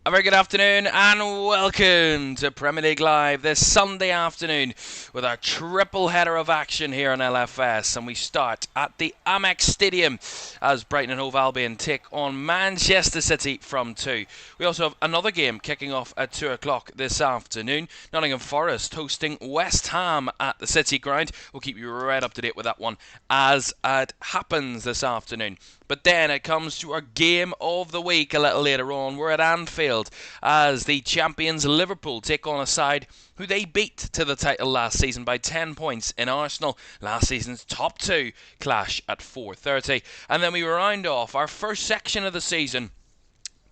A very good afternoon and welcome to Premier League Live this Sunday afternoon with our triple header of action here on LFS, and we start at the Amex Stadium as Brighton and Hove Albion take on Manchester City from 2. We also have another game kicking off at 2 o'clock this afternoon. Nottingham Forest hosting West Ham at the City Ground. We'll keep you right up to date with that one as it happens this afternoon. But then it comes to our game of the week a little later on. We're at Anfield as the champions Liverpool take on a side who they beat to the title last season by 10 points in Arsenal. Last season's top 2 clash at 4:30. And then we round off our first section of the season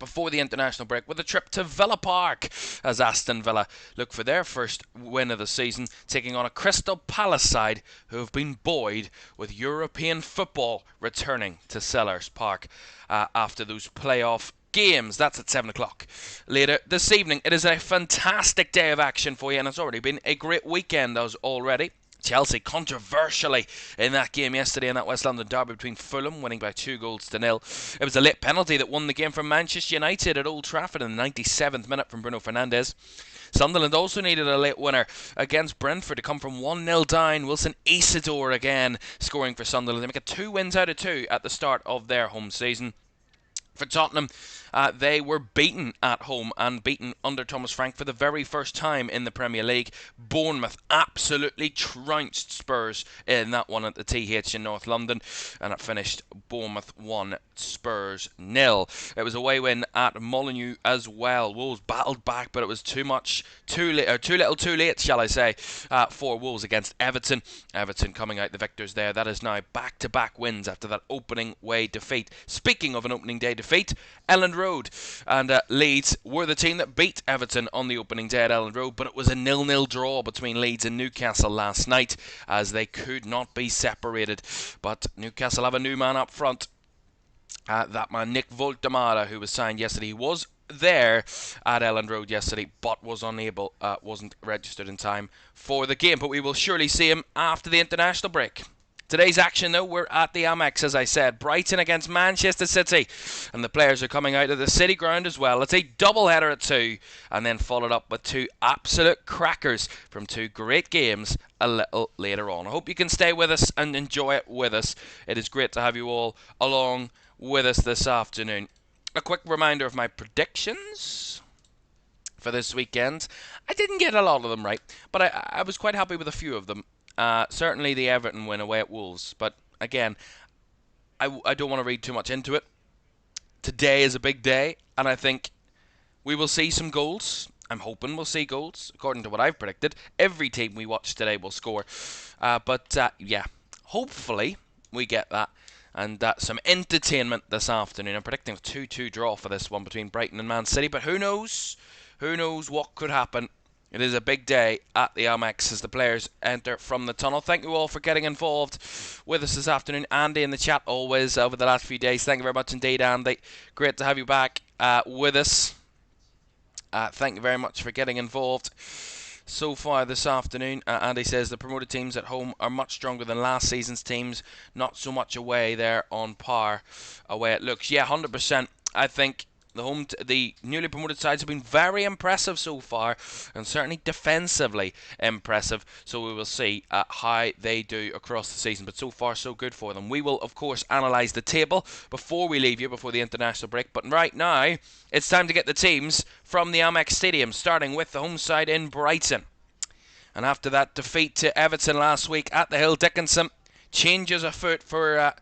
before the international break with a trip to Villa Park as Aston Villa look for their first win of the season, taking on a Crystal Palace side who have been buoyed with European football returning to Sellers Park after those playoff games. That's at 7 o'clock later this evening. It is a fantastic day of action for you, and it's already been a great weekend as already. Chelsea controversially in that game yesterday in that West London derby between Fulham, winning by 2-0. It was a late penalty that won the game for Manchester United at Old Trafford in the 97th minute from Bruno Fernandes. Sunderland also needed a late winner against Brentford to come from 1-0 down. Wilson Isidore again scoring for Sunderland. They make it 2 wins out of 2 at the start of their home season. For Tottenham, they were beaten at home and beaten under Thomas Frank for the very first time in the Premier League. Bournemouth absolutely trounced Spurs in that one at the TH in North London, and it finished Bournemouth 1, Spurs 0. It was a away win at Molineux as well. Wolves battled back, but it was too little too late, shall I say, for Wolves against Everton. Everton coming out the victors there. That is now back-to-back wins after that opening way defeat. Speaking of an opening day defeat, Elland Road and Leeds were the team that beat Everton on the opening day at Elland Road, but it was a 0-0 draw between Leeds and Newcastle last night as they could not be separated. But Newcastle have a new man up front. That man, Nick Voltemara, who was signed yesterday. He was there at Elland Road yesterday, but was unable, wasn't registered in time for the game. But we will surely see him after the international break. Today's action, though, we're at the Amex, as I said. Brighton against Manchester City. And the players are coming out of the City Ground as well. It's a double header at 2, and then followed up with 2 absolute crackers from 2 great games a little later on. I hope you can stay with us and enjoy it with us. It is great to have you all along with us this afternoon. A quick reminder of my predictions for this weekend. I didn't get a lot of them right, but I was quite happy with a few of them. Certainly the Everton win away at Wolves, but again, I don't want to read too much into it. Today is a big day, and I think we will see some goals. I'm hoping we'll see goals, according to what I've predicted. Every team we watch today will score. But yeah, hopefully we get that. And some entertainment this afternoon. I'm predicting a 2-2 draw for this one between Brighton and Man City, but who knows? Who knows what could happen? It is a big day at the Amex as the players enter from the tunnel. Thank you all for getting involved with us this afternoon. Andy in the chat always over the last few days. Thank you very much indeed, Andy. Great to have you back with us. Thank you very much for getting involved so far this afternoon. Andy says the promoted teams at home are much stronger than last season's teams. Not so much away. They're on par away it looks. Yeah, 100%. I think the newly promoted sides have been very impressive so far, and certainly defensively impressive. So we will see how they do across the season. But so far, so good for them. We will, of course, analyse the table before we leave you, before the international break. But right now, it's time to get the teams from the Amex Stadium, starting with the home side in Brighton. And after that defeat to Everton last week at the Hill Dickinson, changes afoot for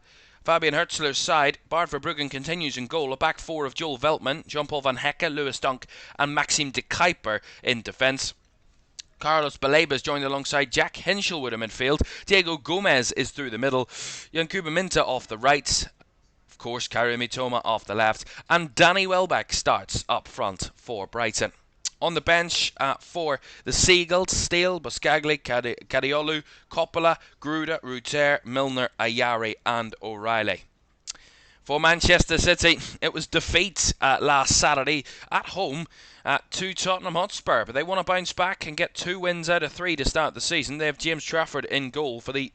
Fabian Hertzler's side. Bart Verbruggen continues in goal. A back four of Joel Veltman, Jean-Paul Van Hecke, Lewis Dunk and Maxime de Kuyper in defence. Carlos Baleba is joined alongside Jack Hinshelwood in midfield. Diego Gomez is through the middle. Yankuba Minta off the right. Of course, Kairi Mitoma off the left. And Danny Welbeck starts up front for Brighton. On the bench for the Seagulls, Steele, Buscagli, Cadiolu, Coppola, Gruda, Ruter, Milner, Ayari and O'Reilly. For Manchester City, it was defeat last Saturday at home to Tottenham Hotspur. But they want to bounce back and get 2 wins out of 3 to start the season. They have James Trafford in goal for the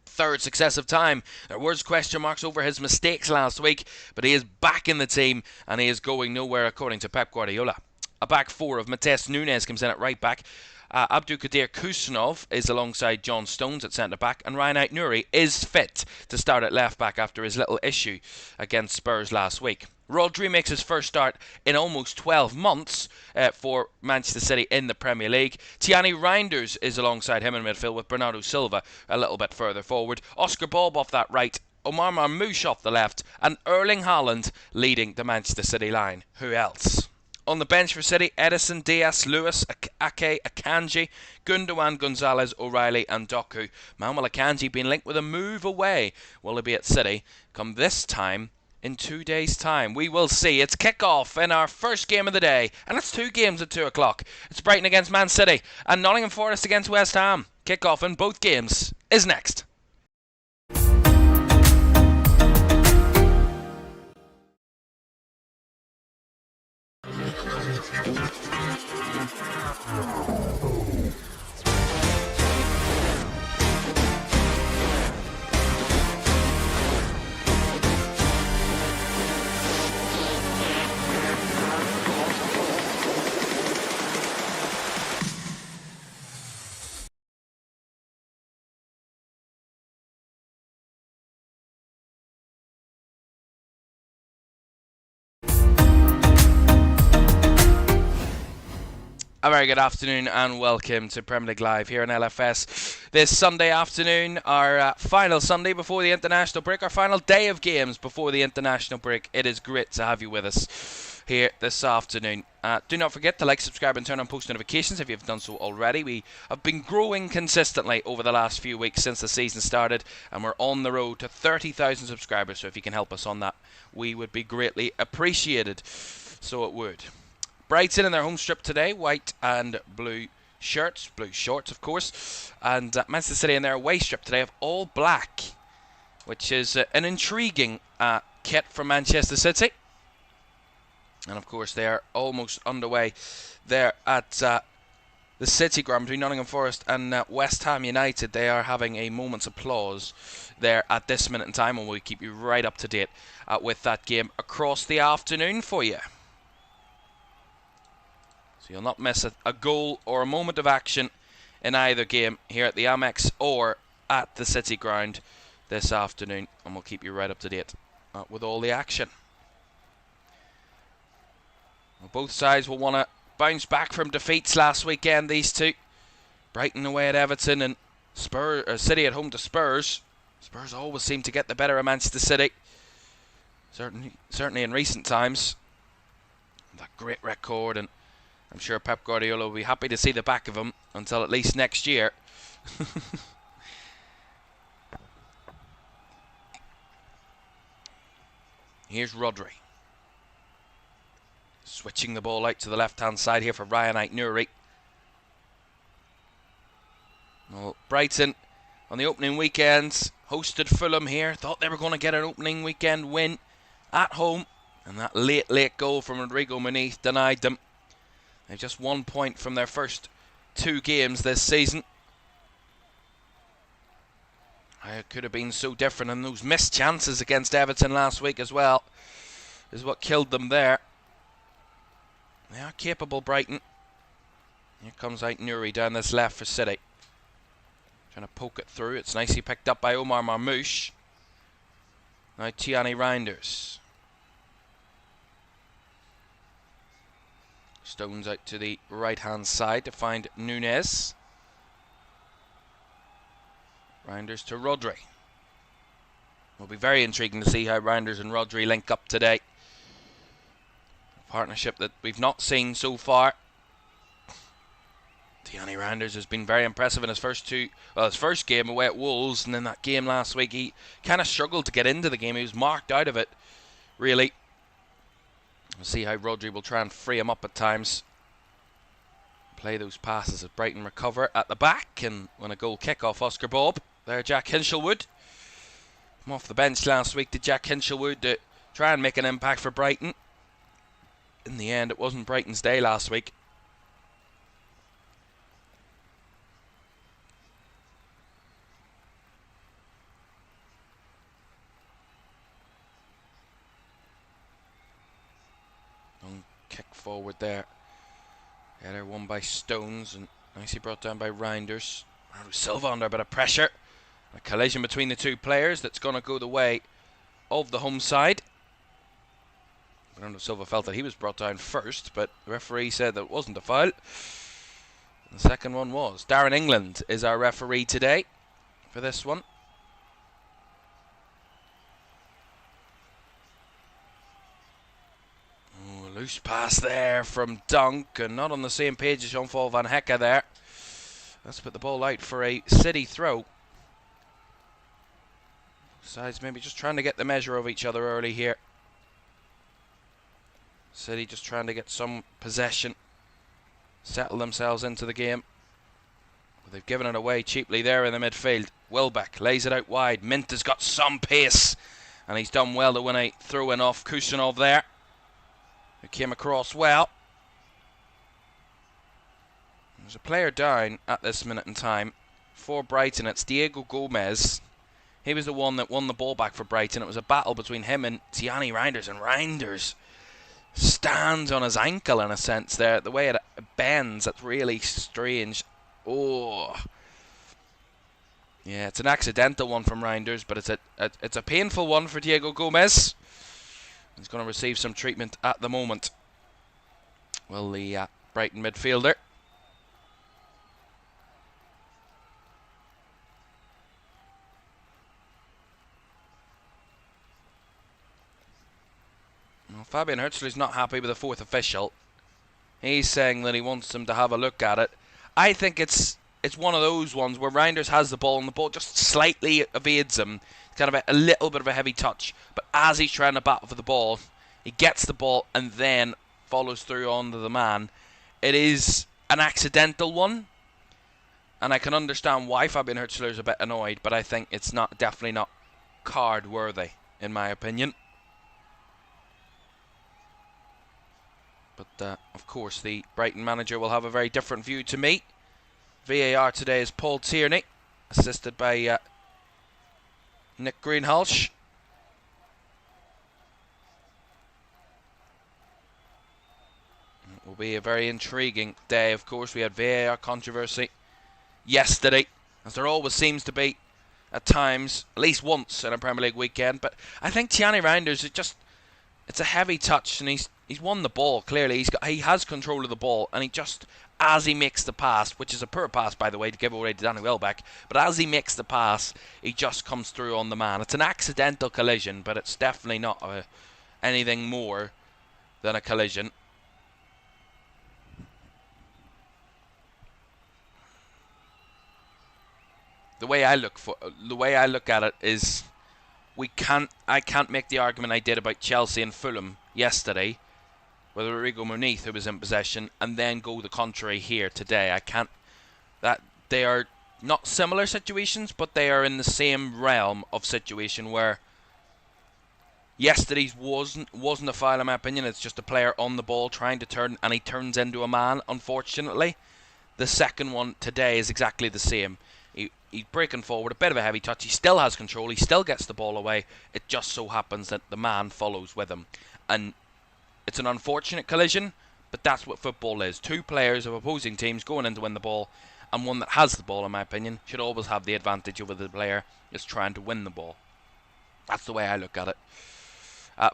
3rd successive time. There was question marks over his mistakes last week, but he is back in the team and he is going nowhere according to Pep Guardiola. A back 4 of Matheus Nunes comes in at right back. Abdulkadir Kusanov is alongside John Stones at centre back, and Ryan Aït-Nouri is fit to start at left back after his little issue against Spurs last week. Rodri makes his first start in almost 12 months for Manchester City in the Premier League. Tiani Reinders is alongside him in midfield with Bernardo Silva a little bit further forward. Oscar Bob off that right, Omar Marmoush off the left, and Erling Haaland leading the Manchester City line. Who else? On the bench for City, Edison, Diaz, Lewis, Ake, Akanji, Gundogan, Gonzalez, O'Reilly and Doku. Manuel Akanji being linked with a move away. Will he be at City come this time in 2 days' time? We will see. It's kick-off in our first game of the day, and it's 2 games at 2 o'clock. It's Brighton against Man City and Nottingham Forest against West Ham. Kick-off in both games is next. A very good afternoon and welcome to Premier League Live here on LFS. This Sunday afternoon, our final Sunday before the international break, our final day of games before the international break. It is great to have you with us here this afternoon. Do not forget to like, subscribe and turn on post notifications if you've done so already. We have been growing consistently over the last few weeks since the season started, and we're on the road to 30,000 subscribers, so if you can help us on that, we would be greatly appreciated. So it would. Brighton in their home strip today, white and blue shirts, blue shorts of course, and Manchester City in their away strip today of all black, which is an intriguing kit for Manchester City. And of course they are almost underway there at the City ground between Nottingham Forest and West Ham United. They are having a moment's applause there at this minute in time, and we'll keep you right up to date with that game across the afternoon for you. So you'll not miss a goal or a moment of action in either game here at the Amex or at the City ground this afternoon. And we'll keep you right up to date with all the action. Well, both sides will want to bounce back from defeats last weekend, these two. Brighton away at Everton and City at home to Spurs. Spurs always seem to get the better of Manchester City. Certainly in recent times. That great record, and I'm sure Pep Guardiola will be happy to see the back of him until at least next year. Here's Rodri. Switching the ball out to the left-hand side here for Ryan Aït-Nouri. Well, Brighton on the opening weekend hosted Fulham here. Thought they were going to get an opening weekend win at home. And that late goal from Rodrigo Muniz denied them. They've just 1 point from their first 2 games this season. It could have been so different, and those missed chances against Everton last week as well is what killed them there. They are capable, Brighton. Here comes Aït-Nouri down this left for City. Trying to poke it through. It's nicely picked up by Omar Marmoush. Now Tiani Reinders. Stones out to the right-hand side to find Nunes. Reinders to Rodri. Will be very intriguing to see how Reinders and Rodri link up today. A partnership that we've not seen so far. Tiani Reinders has been very impressive in his first game away at Wolves, and then that game last week he kind of struggled to get into the game. He was marked out of it, really. We'll see how Rodri will try and free him up at times. play those passes as Brighton recover at the back and win a goal kick off Oscar Bob. There, Jack Hinchelwood. Come off the bench last week to Jack Hinchelwood to try and make an impact for Brighton. In the end, it wasn't Brighton's day last week. Long kick forward there. Header won by Stones and nicely brought down by Reinders. Silva under a bit of pressure. A collision between the two players that's going to go the way of the home side. Bernardo Silva felt that he was brought down first, but the referee said that it wasn't a foul. The second one was. Darren England is our referee today for this one. Oh, loose pass there from Dunk, and not on the same page as Jean-Paul Van Hecke there. Let's put the ball out for a City throw. Sides maybe just trying to get the measure of each other early here. City just trying to get some possession, settle themselves into the game. They've given it away cheaply there in the midfield. Welbeck lays it out wide. Mint has got some pace, and he's done well to win a throw-in off Kusanov there, who came across well. There's a player down at this minute in time for Brighton. It's Diego Gomez. He was the one that won the ball back for Brighton. It was a battle between him and Tiani Reinders, and Reinders stands on his ankle in a sense there. The way it bends, that's really strange. Oh, yeah, it's an accidental one from Reinders, but it's a painful one for Diego Gomez. He's going to receive some treatment at the moment. Well, the Brighton midfielder. Well, Fabian Hürzeler's not happy with the fourth official. He's saying that he wants them to have a look at it. I think it's one of those ones where Reinders has the ball and the ball just slightly evades him. It's kind of a little bit of a heavy touch. But as he's trying to battle for the ball, he gets the ball and then follows through onto the man. It is an accidental one. And I can understand why Fabian Hürzeler is a bit annoyed. But I think it's definitely not card worthy, in my opinion. But, of course, the Brighton manager will have a very different view to me. VAR today is Paul Tierney, assisted by Nick Greenhalgh. It will be a very intriguing day, of course. We had VAR controversy yesterday, as there always seems to be at times, at least once in a Premier League weekend. But I think Tiani Reinders, it's a heavy touch, and he's won the ball, clearly. He has control of the ball, and he just, as he makes the pass, which is a poor pass, by the way, to give away to Danny Welbeck, but as he makes the pass, he just comes through on the man. It's an accidental collision, but it's definitely not anything more than a collision. The way I look at it is, I can't make the argument I did about Chelsea and Fulham yesterday, with Rodrigo Muniz, who was in possession, and then go the contrary here today. I can't. That they are not similar situations, but they are in the same realm of situation where yesterday's wasn't a foul in my opinion. It's just a player on the ball trying to turn, and he turns into a man, unfortunately. The second one today is exactly the same. He's breaking forward, a bit of a heavy touch. He still has control. He still gets the ball away. It just so happens that the man follows with him. And it's an unfortunate collision, but that's what football is. Two players of opposing teams going in to win the ball, and one that has the ball, in my opinion, should always have the advantage over the player that's trying to win the ball. That's the way I look at it.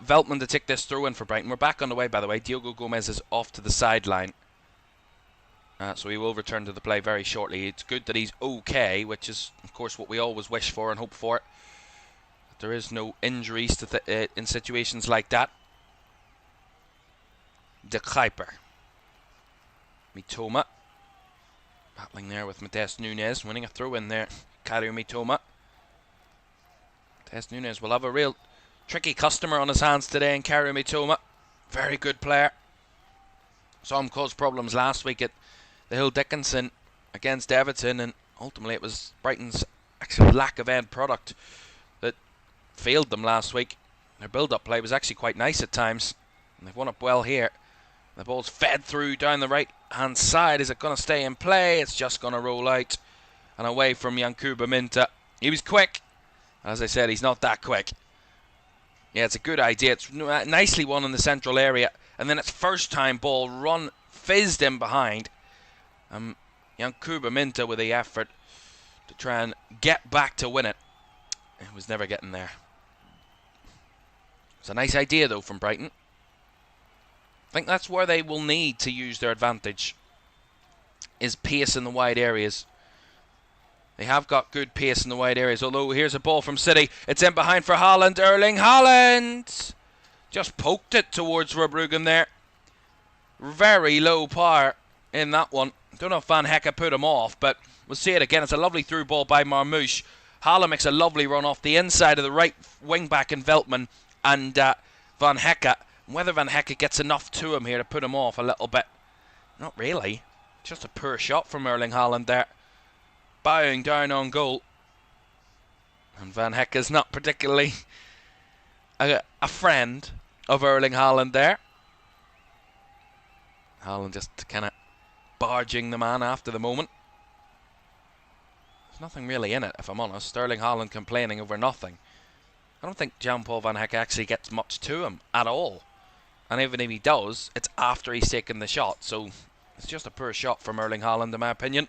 Veltman to take this throw in for Brighton. We're back on the way, by the way. Diogo Gomez is off to the sideline. So he will return to the play very shortly. It's good that he's okay, which is, of course, what we always wish for and hope for. That there is no injuries in situations like that. De Kuyper. Mitoma. Battling there with Matheus Nunes. Winning a throw in there. Kario Mitoma. Matheus Nunes will have a real tricky customer on his hands today in Kario Mitoma. Very good player. Saw him cause problems last week at the Hill Dickinson against Everton, and ultimately it was Brighton's actual lack of end product that failed them last week. Their build-up play was actually quite nice at times, and they've won up well here. The ball's fed through down the right-hand side. Is it going to stay in play? It's just going to roll out and away from Yankuba Minta. He was quick. As I said, he's not that quick. Yeah, it's a good idea. It's nicely won in the central area. And then it's first time ball fizzed in behind. Yankuba Minta with the effort to try and get back to win it. It was never getting there. It's a nice idea, though, from Brighton. I think that's where they will need to use their advantage, is pace in the wide areas. They have got good pace in the wide areas, although here's a ball from City. It's in behind for Haaland. Erling Haaland just poked it towards Verbruggen there. Very low power in that one. Don't know if Van Hecke put him off, but we'll see it again. It's a lovely through ball by Marmouche. Haaland makes a lovely run off the inside of the right wing back in Veltman and Van Hecke. Whether Van Hecke gets enough to him here to put him off a little bit. Not really. Just a poor shot from Erling Haaland there. Bowing down on goal. And Van Hecke's not particularly a friend of Erling Haaland there. Haaland just kind of barging the man after the moment. There's nothing really in it, if I'm honest. Erling Haaland complaining over nothing. I don't think Jan-Paul Van Hecke actually gets much to him at all. And even if he does, it's after he's taken the shot. So it's just a poor shot from Erling Haaland, in my opinion.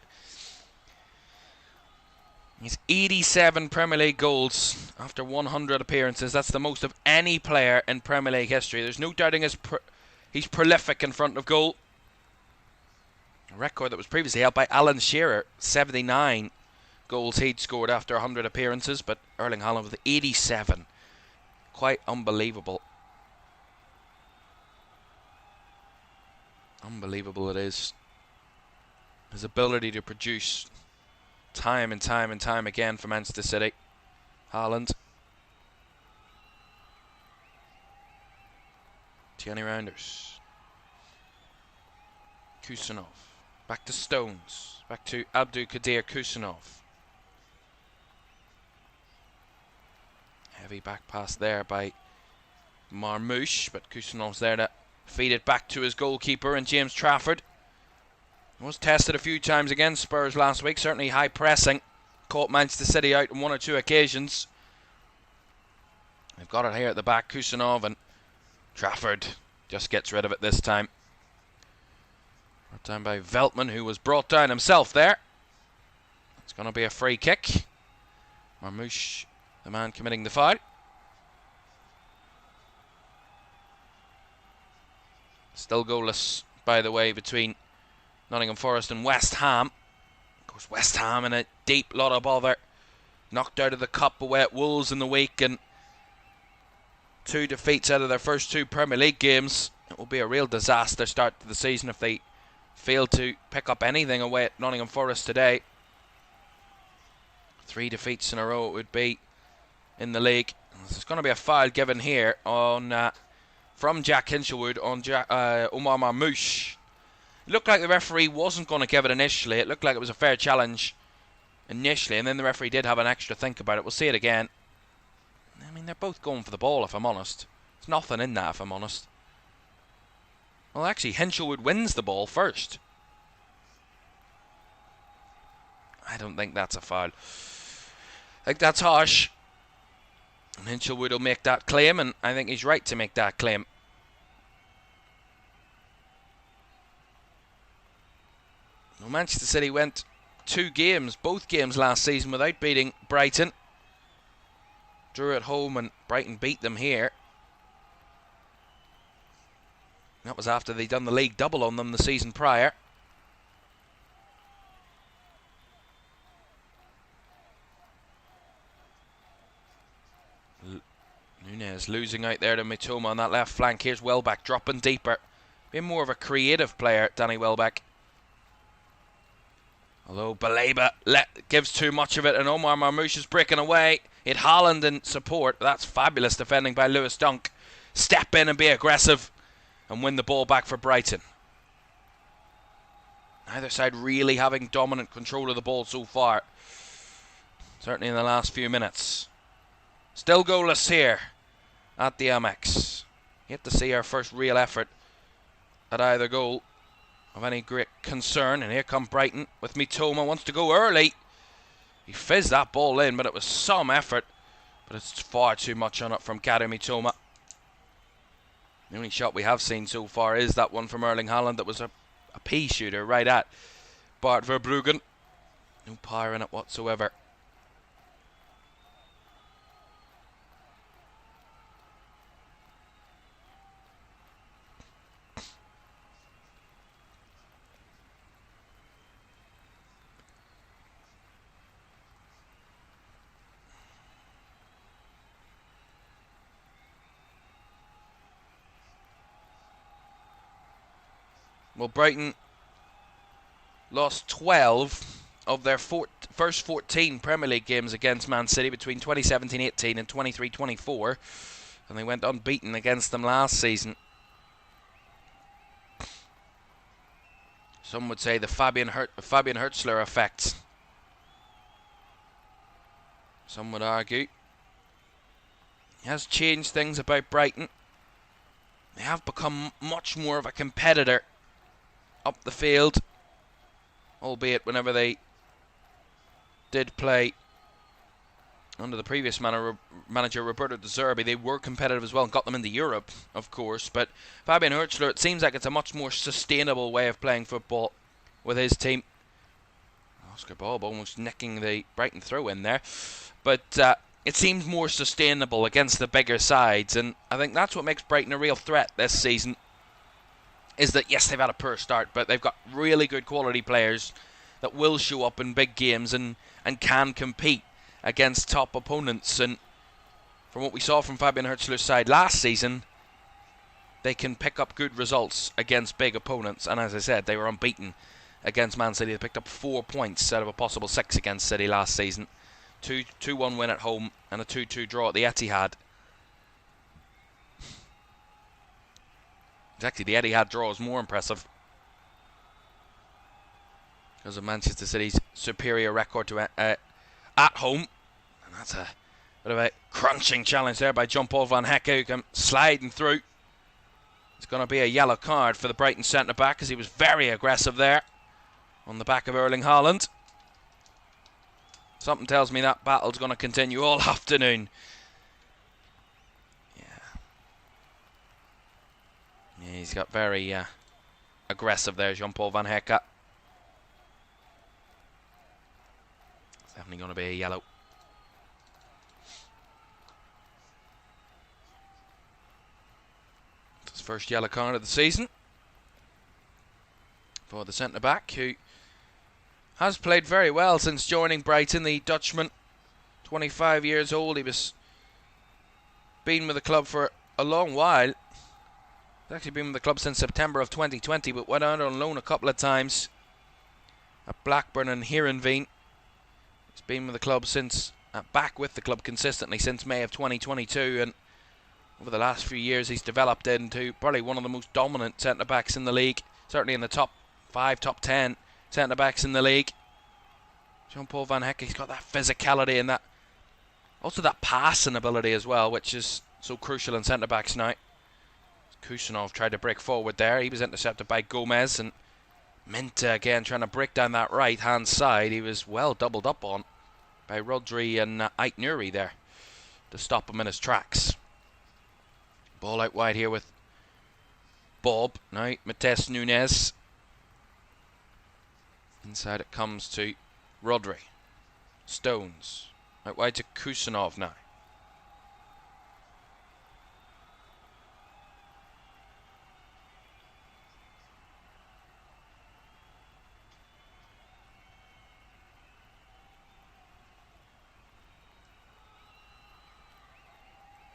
He's 87 Premier League goals after 100 appearances. That's the most of any player in Premier League history. There's no doubting he's prolific in front of goal. A record that was previously held by Alan Shearer. 79 goals he'd scored after 100 appearances. But Erling Haaland with 87. Quite unbelievable. Unbelievable it is. His ability to produce time and time and time again for Manchester City. Haaland. Tierney Rounders. Kusanov. Back to Stones. Back to Abdul Qadir Kusanov. Heavy back pass there by Marmouche, but Kusanov's there to feed it back to his goalkeeper and James Trafford. Was tested a few times against Spurs last week. Certainly high pressing. Caught Manchester City out on one or two occasions. They've got it here at the back. Kusanov, and Trafford just gets rid of it this time. Brought down by Veltman, who was brought down himself there. It's going to be a free kick. Marmouche, the man committing the foul. Still goalless, by the way, between Nottingham Forest and West Ham. Of course, West Ham in a deep lot of bother. Knocked out of the cup away at Wolves in the week, and 2 defeats out of their first 2 Premier League games. It will be a real disaster start to the season if they fail to pick up anything away at Nottingham Forest today. 3 defeats in a row it would be in the league. There's going to be a foul given here on from Jack Hinchelwood on Omar Marmouche. It looked like the referee wasn't going to give it initially. It looked like it was a fair challenge initially, and then the referee did have an extra think about it. We'll see it again. I mean, they're both going for the ball, if I'm honest. There's nothing in that, if I'm honest. Well, actually, Hinchelwood wins the ball first. I don't think that's a foul. I think that's harsh. And Hinchelwood will make that claim, and I think he's right to make that claim. Well, Manchester City went 2 games, both games last season, without beating Brighton. Drew at home and Brighton beat them here. That was after they'd done the league double on them the season prior. Nunez losing out there to Mitoma on that left flank. Here's Welbeck dropping deeper. Being more of a creative player, Danny Welbeck. Although Baleba gives too much of it, and Omar Marmouche is breaking away. It Haaland in support. That's fabulous defending by Lewis Dunk. Step in and be aggressive and win the ball back for Brighton. Neither side really having dominant control of the ball so far. Certainly in the last few minutes. Still goalless here at the Amex. Yet to see our first real effort at either goal of any great concern. And here come Brighton with Mitoma. Wants to go early. He fizzed that ball in, but it was some effort. But it's far too much on it from Caoimhan Mitoma. The only shot we have seen so far is that one from Erling Haaland that was a pea shooter right at Bart Verbruggen. No power in it whatsoever. Well, Brighton lost 12 of their first 14 Premier League games against Man City between 2017-18 and 23-24, and they went unbeaten against them last season. Some would say the Fabian Hürzeler effect. Some would argue he has changed things about Brighton. They have become much more of a competitor up the field, albeit whenever they did play under the previous manager Roberto De Zerbi, they were competitive as well and got them into Europe, of course. But Fabian Hürzeler, it seems like it's a much more sustainable way of playing football with his team. Oscar Bob almost nicking the Brighton throw in there, but it seems more sustainable against the bigger sides, and I think that's what makes Brighton a real threat this season. Is that, yes, they've had a poor start, but they've got really good quality players that will show up in big games and can compete against top opponents. And from what we saw from Fabian Hürzeler's side last season, they can pick up good results against big opponents. And as I said, they were unbeaten against Man City. They picked up 4 points out of a possible 6 against City last season. 2-1 win at home and a 2-2 draw at the Etihad. Actually, the Etihad draw is more impressive because of Manchester City's superior record to at home. And that's a bit of a crunching challenge there by Jean-Paul Van Hecke, who came sliding through. It's going to be a yellow card for the Brighton centre-back as he was very aggressive there on the back of Erling Haaland. Something tells me that battle's going to continue all afternoon. Yeah, he's got very aggressive there, Jean-Paul Van Hecke. It's definitely going to be a yellow. It's his first yellow card of the season for the centre-back, who has played very well since joining Brighton. The Dutchman, 25 years old. He was been with the club for a long while. He's actually been with the club since September of 2020, but went out on loan a couple of times at Blackburn and Heerenveen. He's been with the club since, back with the club consistently since May of 2022, and over the last few years he's developed into probably one of the most dominant centre-backs in the league, certainly in the top 5, top 10 centre-backs in the league. Jean-Paul Van Hecke, he's got that physicality and that, also that passing ability as well, which is so crucial in centre-backs now. Kusanov tried to break forward there. He was intercepted by Gomez, and Minta again trying to break down that right-hand side. He was well doubled up on by Rodri and Ait Nuri there to stop him in his tracks. Ball out wide here with Bob. Now Matheus Nunes. Inside it comes to Rodri. Stones. Out wide to Kusanov now.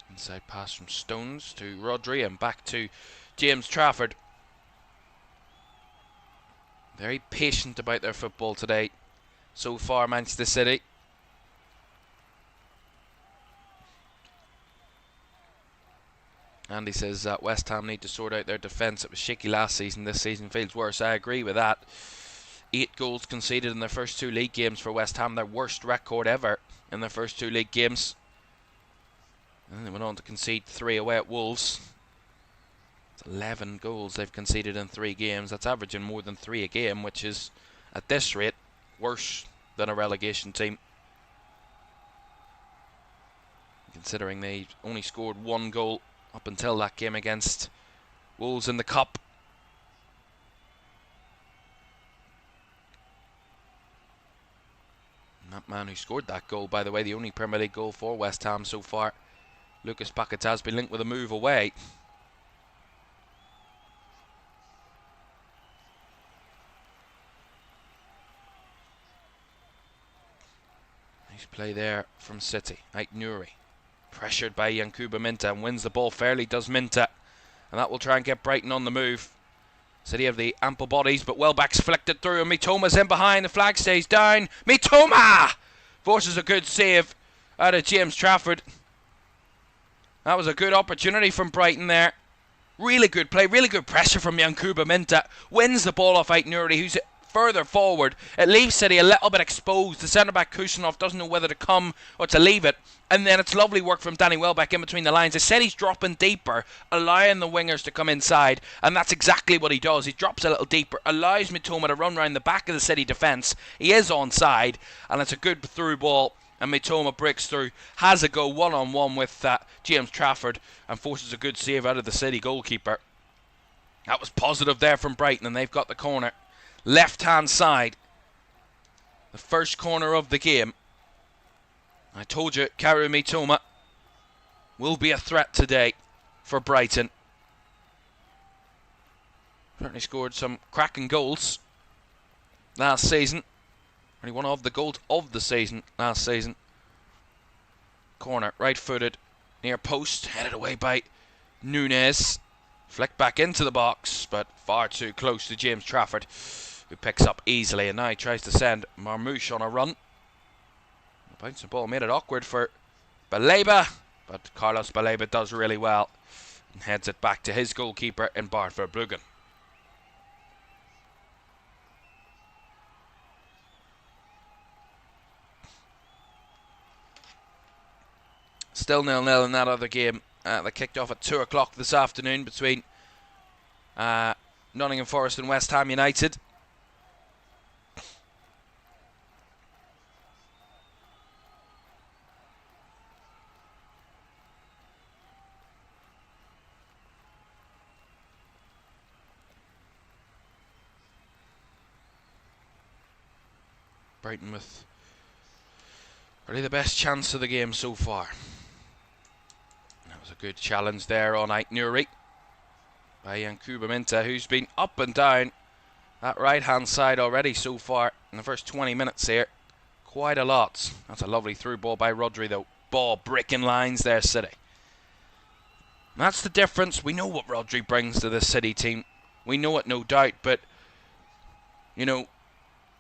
Inside pass from Stones to Rodri and back to James Trafford. Very patient about their football today so far, Manchester City. Andy says West Ham need to sort out their defence. It was shaky last season. This season feels worse. I agree with that. 8 goals conceded in their first 2 league games for West Ham, their worst record ever in their first 2 league games. And they went on to concede 3 away at Wolves. It's 11 goals they've conceded in 3 games. That's averaging more than 3 a game, which is, at this rate, worse than a relegation team. Considering they only scored 1 goal up until that game against Wolves in the Cup. And that man who scored that goal, by the way, the only Premier League goal for West Ham so far, Lucas Paquetá, has been linked with a move away. Nice play there from City. Aït-Nouri, pressured by Yankuba Minteh, and wins the ball fairly, does Minteh. And that will try and get Brighton on the move. City have the ample bodies, but Welbeck's flicked it through, and Mitoma's in behind. The flag stays down. Mitoma forces a good save out of James Trafford. That was a good opportunity from Brighton there. Really good play, really good pressure from Yankuba Minteh. Wins the ball off Aït-Nouri, who's further forward. It leaves City a little bit exposed. The centre-back Kusanov doesn't know whether to come or to leave it. And then it's lovely work from Danny Welbeck in between the lines. They said he's dropping deeper, allowing the wingers to come inside. And that's exactly what he does. He drops a little deeper, allows Mitoma to run round the back of the City defence. He is onside, and it's a good through ball. And Mitoma breaks through, has a go one-on-one with James Trafford, and forces a good save out of the City goalkeeper. That was positive there from Brighton, and they've got the corner. Left-hand side. The first corner of the game. I told you, Kaoru Mitoma will be a threat today for Brighton. Certainly scored some cracking goals last season. Only one of the goals of the season last season. Corner, right-footed, near post, headed away by Nunes. Flicked back into the box, but far too close to James Trafford, who picks up easily, and now he tries to send Marmoush on a run. The bouncing ball made it awkward for Baleba, but Carlos Baleba does really well and heads it back to his goalkeeper in Bart Verbruggen. Still 0-0 in that other game that kicked off at 2 o'clock this afternoon between Nottingham Forest and West Ham United. Brighton with really the best chance of the game so far. That was a good challenge there on Aït-Nouri by Yankuba Minteh, who's been up and down that right-hand side already so far in the first 20 minutes here. Quite a lot. That's a lovely through ball by Rodri, though. Ball breaking lines there, City. That's the difference. We know what Rodri brings to this City team. We know it, no doubt, but, you know,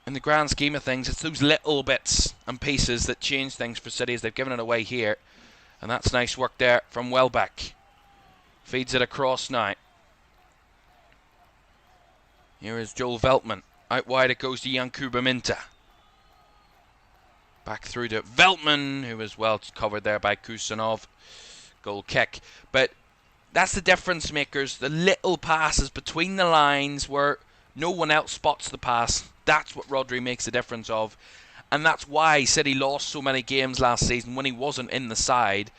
in the grand scheme of things, it's those little bits and pieces that change things for City as they've given it away here. And that's nice work there from Welbeck. Feeds it across now. Here is Joel Veltman. Out wide it goes to Yankuba Minteh. Back through to Veltman, who was well covered there by Kusanov. Goal kick. But that's the difference makers. The little passes between the lines where no one else spots the pass. That's what Rodri makes a difference of. And that's why City lost so many games last season when he wasn't in the side.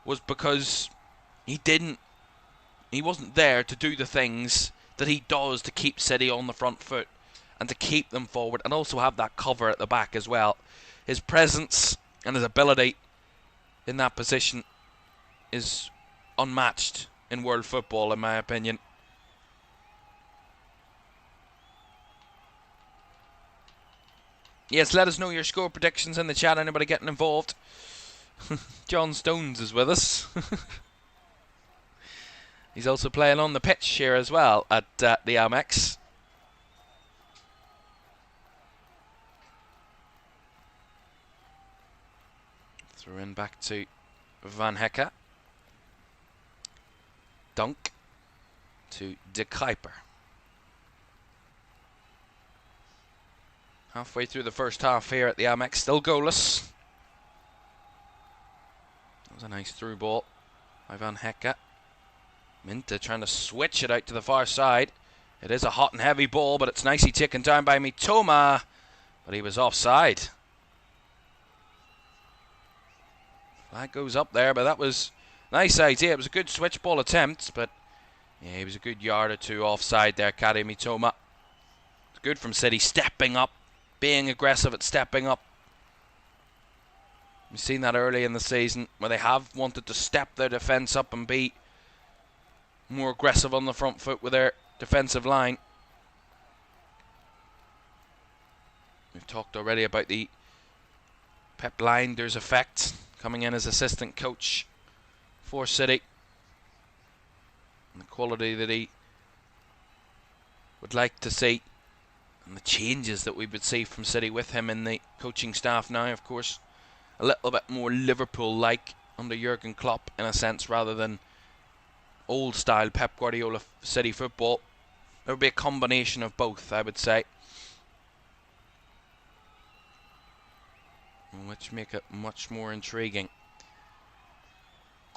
Was because he wasn't there to do the things that he does to keep City on the front foot. And to keep them forward. And also have that cover at the back as well. His presence and his ability in that position is unmatched in world football, in my opinion. Yes, let us know your score predictions in the chat. Anybody getting involved? John Stones is with us. He's also playing on the pitch here as well at the Amex. Throw in back to Van Hecke. Dunk to De Kuiper. Halfway through the first half here at the Amex, still goalless. That was a nice through ball by Van Hecke. Minta trying to switch it out to the far side. It is a hot and heavy ball, but it's nicely taken down by Mitoma. But he was offside. Flag goes up there, but that was a nice idea. It was a good switch ball attempt, but yeah, he was a good yard or two offside there, Kari Mitoma. It's good from City, stepping up, being aggressive at stepping up. We've seen that early in the season where they have wanted to step their defence up and be more aggressive on the front foot with their defensive line. We've talked already about the Pep Lijnders effect coming in as assistant coach for City and the quality that he would like to see and the changes that we would see from City with him in the coaching staff now. Of course, a little bit more Liverpool-like under Jurgen Klopp in a sense, rather than old style Pep Guardiola City football. There would be a combination of both, I would say, which make it much more intriguing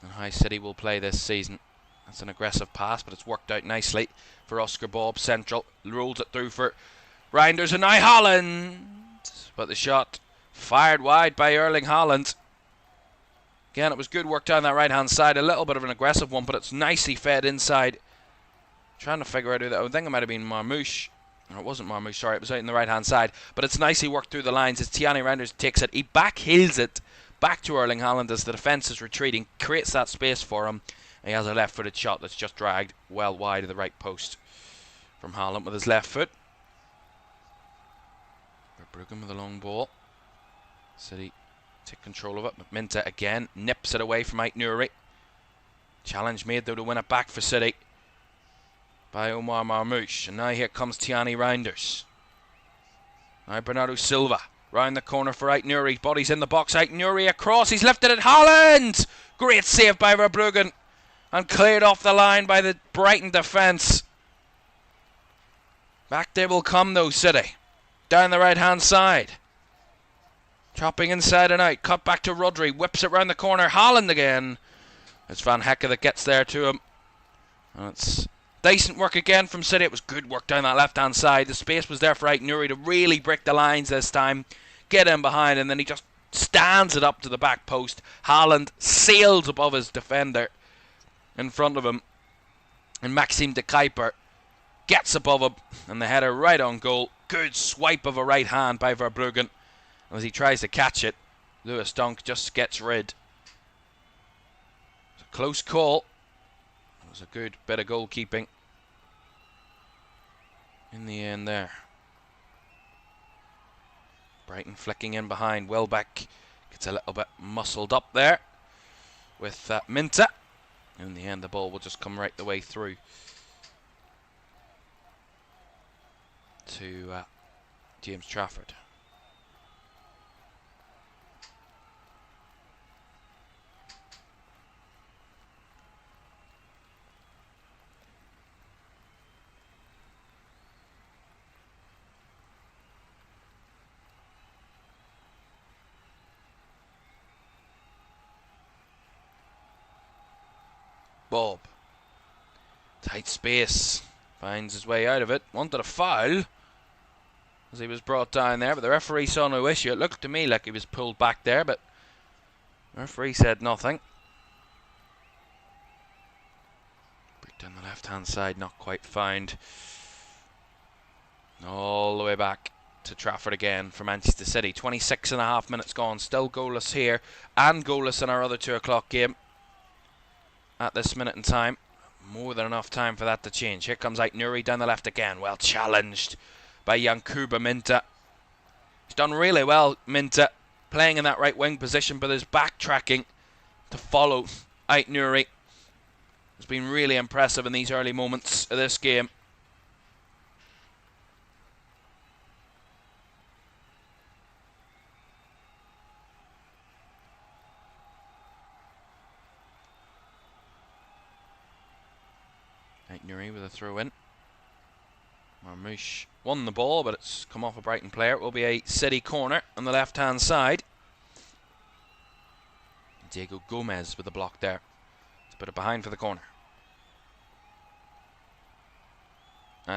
and how City will play this season. That's an aggressive pass, but it's worked out nicely for Oscar Bob. Central rolls it through for Reinders, and now Haaland, but the shot fired wide by Erling Haaland. Again, it was good work down that right hand side, a little bit of an aggressive one, but it's nicely fed inside. Trying to figure out who that, I think it might have been Marmouche. No, it wasn't Marmouche, sorry, it was out in the right hand side, but it's nicely worked through the lines as Tiani Reinders takes it. He backheels it back to Erling Haaland as the defence is retreating, creates that space for him. He has a left footed shot that's just dragged well wide of the right post from Haaland with his left foot. Verbruggen with a long ball. City take control of it, but Minta again nips it away from Ait Nouri. Challenge made though to win it back for City by Omar Marmouche. And now here comes Tiani Reinders. Now Bernardo Silva round the corner for Ait Nouri. Body's in the box. Ait Nouri across. He's lifted it. Haaland! Great save by Verbruggen and cleared off the line by the Brighton defence. Back they will come though, City. Down the right hand side. Chopping inside and out. Cut back to Rodri. Whips it round the corner. Haaland again. It's Van Hecke that gets there to him. And it's decent work again from City. It was good work down that left hand side. The space was there for Ait Nouri to really break the lines this time. Get in behind, and then he just stands it up to the back post. Haaland sails above his defender in front of him. And Maxime de Kuiper gets above him. And the header right on goal. Good swipe of a right hand by Verbruggen. As he tries to catch it, Lewis Dunk just gets rid. It's a close call. It was a good bit of goalkeeping in the end there. Brighton flicking in behind. Welbeck gets a little bit muscled up there with Minta. In the end, the ball will just come right the way through to James Trafford. Bob. Tight space. Finds his way out of it. Wanted a foul as he was brought down there, but the referee saw no issue. It looked to me like he was pulled back there, but the referee said nothing. Break down the left hand side, not quite found. All the way back to Trafford again for Manchester City. 26.5 minutes gone. Still goalless here and goalless in our other 2 o'clock game. At this minute in time, more than enough time for that to change. Here comes Ait Nouri down the left again. Well challenged by Yankuba Minta. He's done really well, Minta, playing in that right wing position, but his backtracking to follow Ait Nouri has been really impressive in these early moments of this game. Ait Nouri with a throw in. Marmouche won the ball, but it's come off a Brighton player. It will be a City corner on the left-hand side. Diego Gomez with the block there. It's a bit of behind for the corner.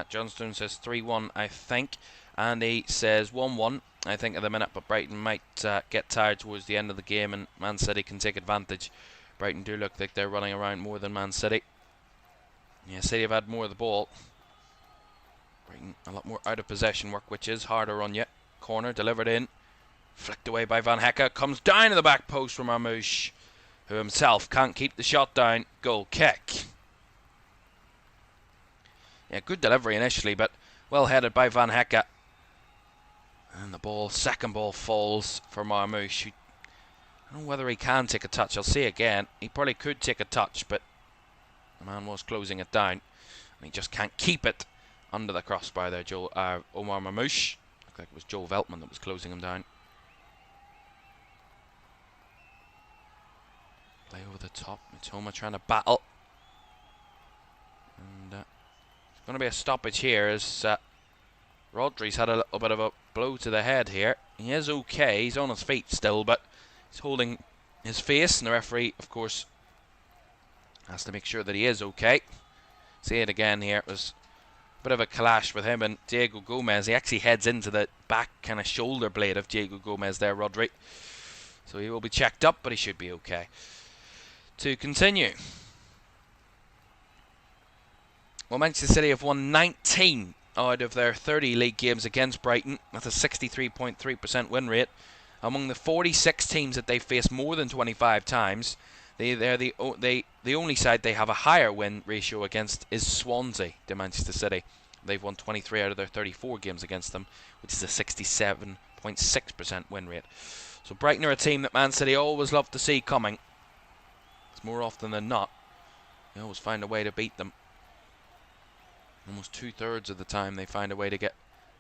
Johnstone says 3-1, I think. Andy says 1-1, I think, at the minute, but Brighton might get tired towards the end of the game and Man City can take advantage. Brighton do look like they're running around more than Man City. Yeah, City have had more of the ball. Brighton a lot more out of possession work, which is harder on you. Corner delivered in. Flicked away by Van Hecke. Comes down to the back post from Marmouche, who himself can't keep the shot down. Goal kick. Yeah, good delivery initially, but well headed by Van Hecke. And the ball, second ball, falls for Marmouche. I don't know whether he can take a touch. I'll see again. He probably could take a touch, but the man was closing it down. And he just can't keep it under the crossbar there, Omar Marmouche. Looked like it was Joe Veltman that was closing him down. Play over the top. Mitoma trying to battle. And it's going to be a stoppage here as Rodri's had a little bit of a blow to the head here. He is okay. He's on his feet still, but he's holding his face. And the referee, of course, has to make sure that he is okay. See it again here. It was a bit of a clash with him and Diego Gomez. He actually heads into the back kind of shoulder blade of Diego Gomez there, Rodri. So he will be checked up, but he should be okay. To continue. Well, Manchester City have won 19 out of their 30 league games against Brighton. That's a 63.3% win rate. Among the 46 teams that they faced more than 25 times, they're the only side they have a higher win ratio against is Swansea to Manchester City. They've won 23 out of their 34 games against them, which is a 67.6% win rate. So Brighton are a team that Man City always love to see coming. It's more often than not, they always find a way to beat them. Almost 2/3 of the time they find a way to get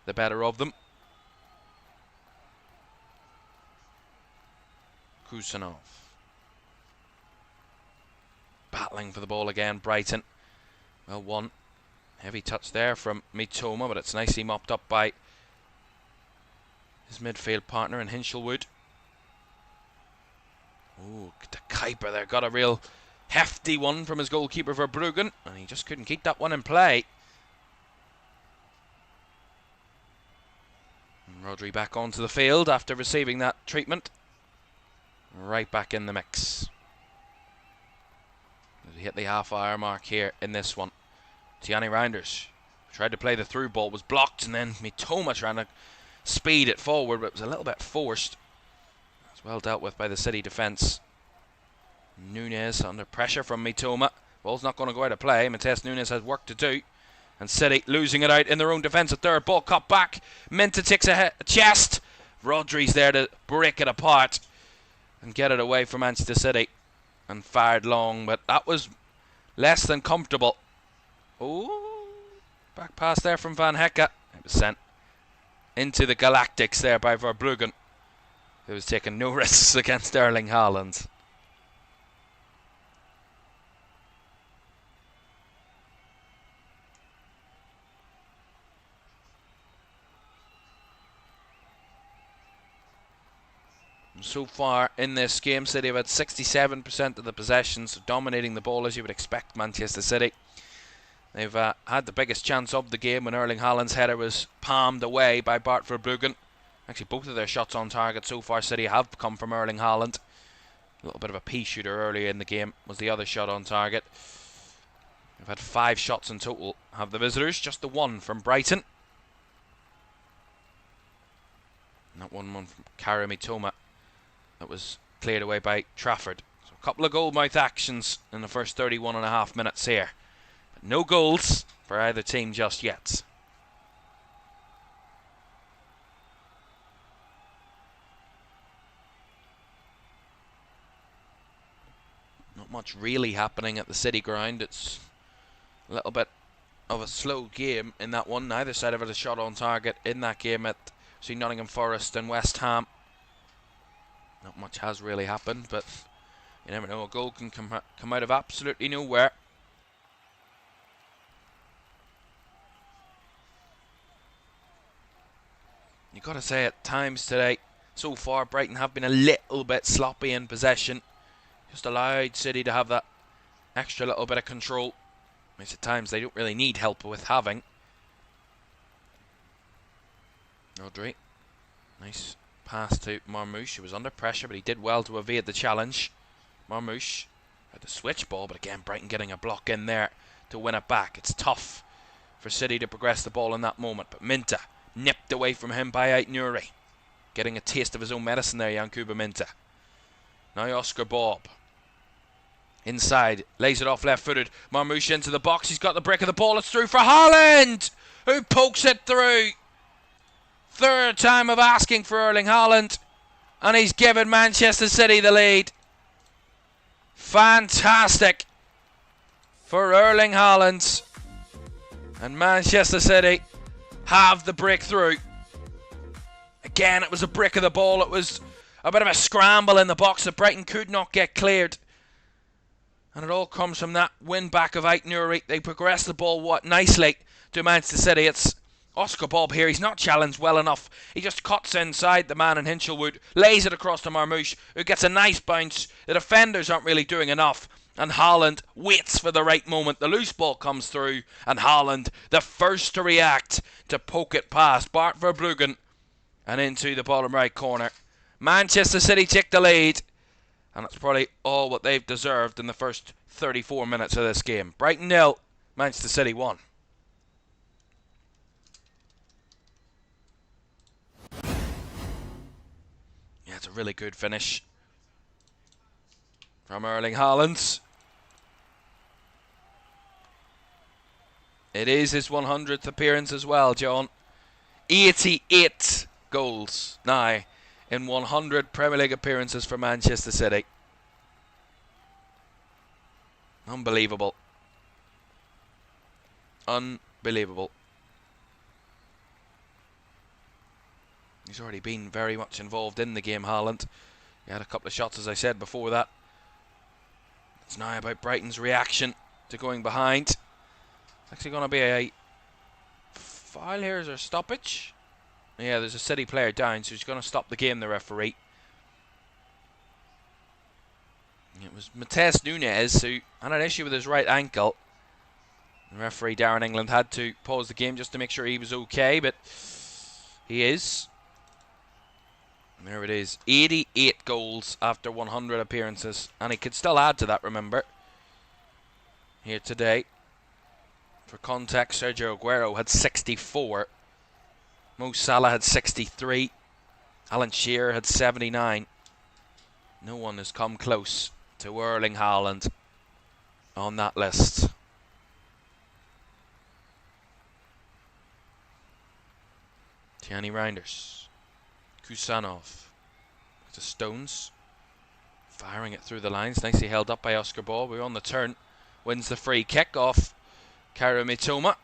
the better of them. Kusanov. Battling for the ball again, Brighton. Well, one heavy touch there from Mitoma, but it's nicely mopped up by his midfield partner in Hinchelwood. Oh, the Kuiper there got a real hefty one from his goalkeeper Verbruggen, and he just couldn't keep that one in play. Rodri back onto the field after receiving that treatment. Right back in the mix. He hit the half-hour mark here in this one. Tiani Reinders tried to play the through ball, was blocked, and then Mitoma trying to speed it forward, but it was a little bit forced. It's well dealt with by the City defence. Nunes under pressure from Mitoma. Ball's not going to go out of play. Matheus Nunes has work to do. And City losing it out in their own defence at third. Ball cut back. Minta takes a chest. Rodri's there to break it apart and get it away from Manchester City. And fired long, but that was less than comfortable. Oh, back pass there from Van Hecke. It was sent into the Galactics there by Verbruggen, who was taking no risks against Erling Haaland. So far in this game, City have had 67% of the possession, so dominating the ball as you would expect Manchester City. They've had the biggest chance of the game when Erling Haaland's header was palmed away by Bart Verbruggen. Actually, both of their shots on target so far, City have come from Erling Haaland. A little bit of a pea shooter earlier in the game was the other shot on target. They've had 5 shots in total, have the visitors, just the one from Brighton. And that one from Karim Mitoma. That was cleared away by Trafford. So a couple of goal-mouth actions in the first 31.5 minutes here. But no goals for either team just yet. Not much really happening at the City ground. It's a little bit of a slow game in that one. Neither side have had a shot on target in that game at Nottingham Forest and West Ham. Not much has really happened, but you never know. A goal can come out of absolutely nowhere. You've got to say at times today, so far, Brighton have been a little bit sloppy in possession. Just allowed City to have that extra little bit of control, which at times they don't really need help with having. Rodri. Nice pass to Marmoush. He was under pressure, but he did well to evade the challenge. Marmoush had the switch ball, but again, Brighton getting a block in there to win it back. It's tough for City to progress the ball in that moment, but Minta nipped away from him by Aït-Nouri. Getting a taste of his own medicine there, Yankuba Minta. Now Oscar Bob. Inside, lays it off left-footed. Marmoush into the box. He's got the break of the ball. It's through for Haaland, who pokes it through. Third time of asking for Erling Haaland, and he's given Manchester City the lead. Fantastic for Erling Haaland, and Manchester City have the breakthrough. Again, it was a break of the ball. It was a bit of a scramble in the box that Brighton could not get cleared. And it all comes from that win back of Aït-Nouri. They progress the ball nicely to Manchester City. It's Oscar Bob here. He's not challenged well enough. He just cuts inside the man in Hinchelwood, lays it across to Marmoush, who gets a nice bounce. The defenders aren't really doing enough, and Haaland waits for the right moment. The loose ball comes through, and Haaland, the first to react, to poke it past Bart Verbruggen and into the bottom right corner. Manchester City take the lead, and that's probably all what they've deserved in the first 34 minutes of this game. Brighton 0, Manchester City 1. Yeah, it's a really good finish from Erling Haaland. It is his 100th appearance as well, John. 88 goals now in 100 Premier League appearances for Manchester City. Unbelievable. Unbelievable. He's already been very much involved in the game, Haaland. He had a couple of shots, as I said before that. It's now about Brighton's reaction to going behind. It's actually going to be a foul here. Is there a stoppage? Yeah, there's a City player down, so he's going to stop the game, the referee. It was Matheus Nunes who had an issue with his right ankle. The referee, Darren England, had to pause the game just to make sure he was okay, but he is. And there it is. 88 goals after 100 appearances. And he could still add to that, remember. Here today. For context, Sergio Aguero had 64. Mo Salah had 63. Alan Shearer had 79. No one has come close to Erling Haaland on that list. Tierney Reinders. Kusanov. To Stones. Firing it through the lines. Nicely held up by Oscar Ball. We're on the turn. Wins the free kick off Kairo Mitoma.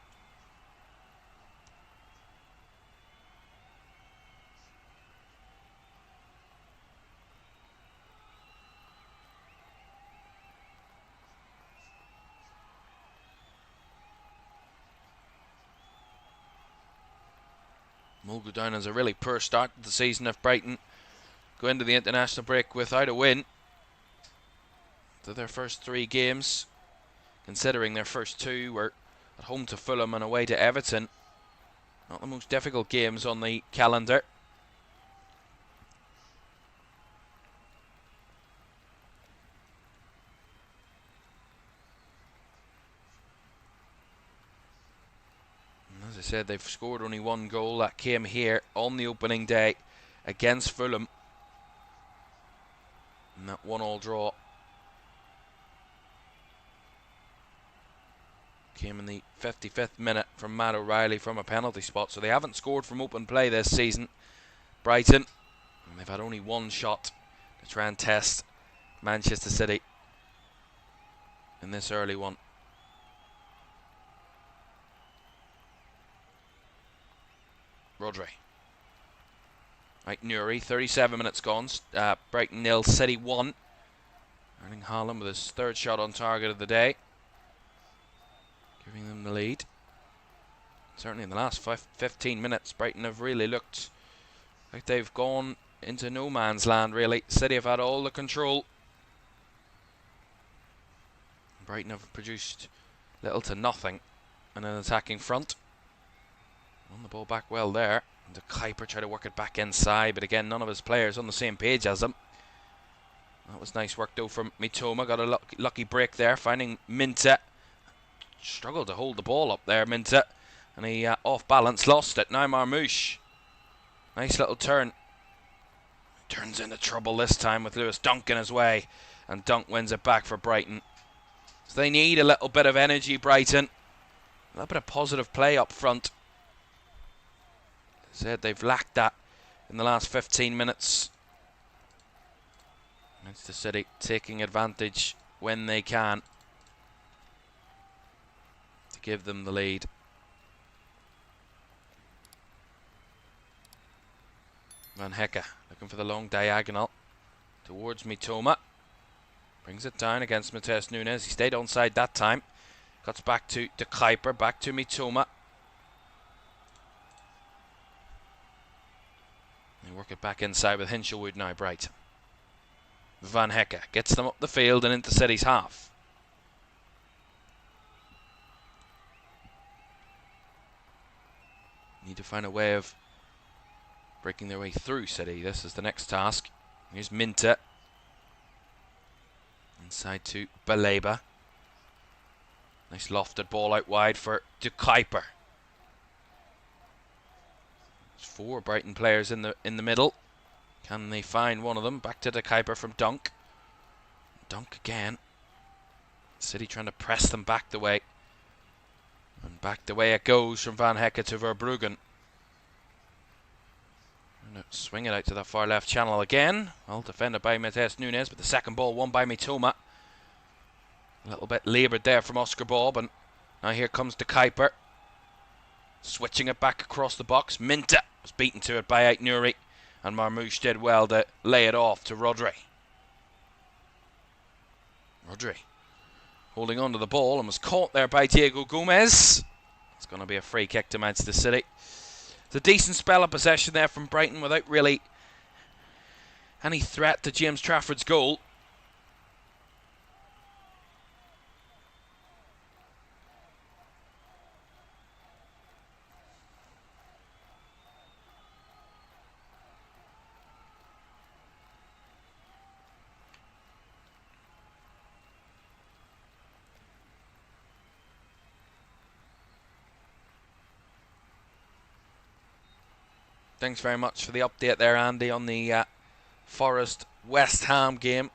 Will go down as a really poor start to the season if Brighton go into the international break without a win. To their first 3 games, considering their first 2 were at home to Fulham and away to Everton. Not the most difficult games on the calendar. As I said, they've scored only 1 goal. That came here on the opening day against Fulham. And that 1-1 draw came in the 55th minute from Matt O'Reilly from a penalty spot. So they haven't scored from open play this season, Brighton. And they've had only 1 shot to try and test Manchester City in this early one. Rodri. Aït-Nouri, 37 minutes gone. Brighton 0, City 1. Erling Haaland with his 3rd shot on target of the day, giving them the lead. Certainly in the last 15 minutes, Brighton have really looked Like they've gone into no man's land, really. City have had all the control. Brighton have produced little to nothing in an attacking front. Won the ball back well there. And the Kuiper tried to work it back inside, but again, none of his players on the same page as him. That was nice work though from Mitoma. Got a lucky break there, finding Minta. Struggled to hold the ball up there, Minta. And he off balance, lost it. Now Marmouche. Nice little turn. Turns into trouble this time with Lewis Dunk in his way. And Dunk wins it back for Brighton. So they need a little bit of energy, Brighton. A little bit of positive play up front. As I said, they've lacked that in the last 15 minutes. Manchester City taking advantage when they can to give them the lead. Van Hecke looking for the long diagonal towards Mitoma. Brings it down against Matheus Nunes. He stayed onside that time. Cuts back to De Kuiper, back to Mitoma. They work it back inside with Hinshelwood now, Brighton. Van Hecke gets them up the field and into City's half. Need to find a way of breaking their way through City. This is the next task. Here's Minta. Inside to Baleba. Nice lofted ball out wide for De Kuiper. There's 4 Brighton players in the middle. Can they find one of them? Back to De Kuiper from Dunk. Dunk again. City trying to press them back the way. And back the way it goes from Van Hecke to Verbruggen. Swing it out to the far left channel again. Well defended by Matheus Nunes, but the second ball won by Mitoma. A little bit laboured there from Oscar Bob, and now here comes De Kuiper. Switching it back across the box. Minta was beaten to it by Aït-Nouri, and Marmouche did well to lay it off to Rodri. Rodri holding on to the ball and was caught there by Diego Gomez. It's going to be a free kick to Manchester City. It's a decent spell of possession there from Brighton without really any threat to James Trafford's goal. Thanks very much for the update there, Andy, on the Forest West Ham game.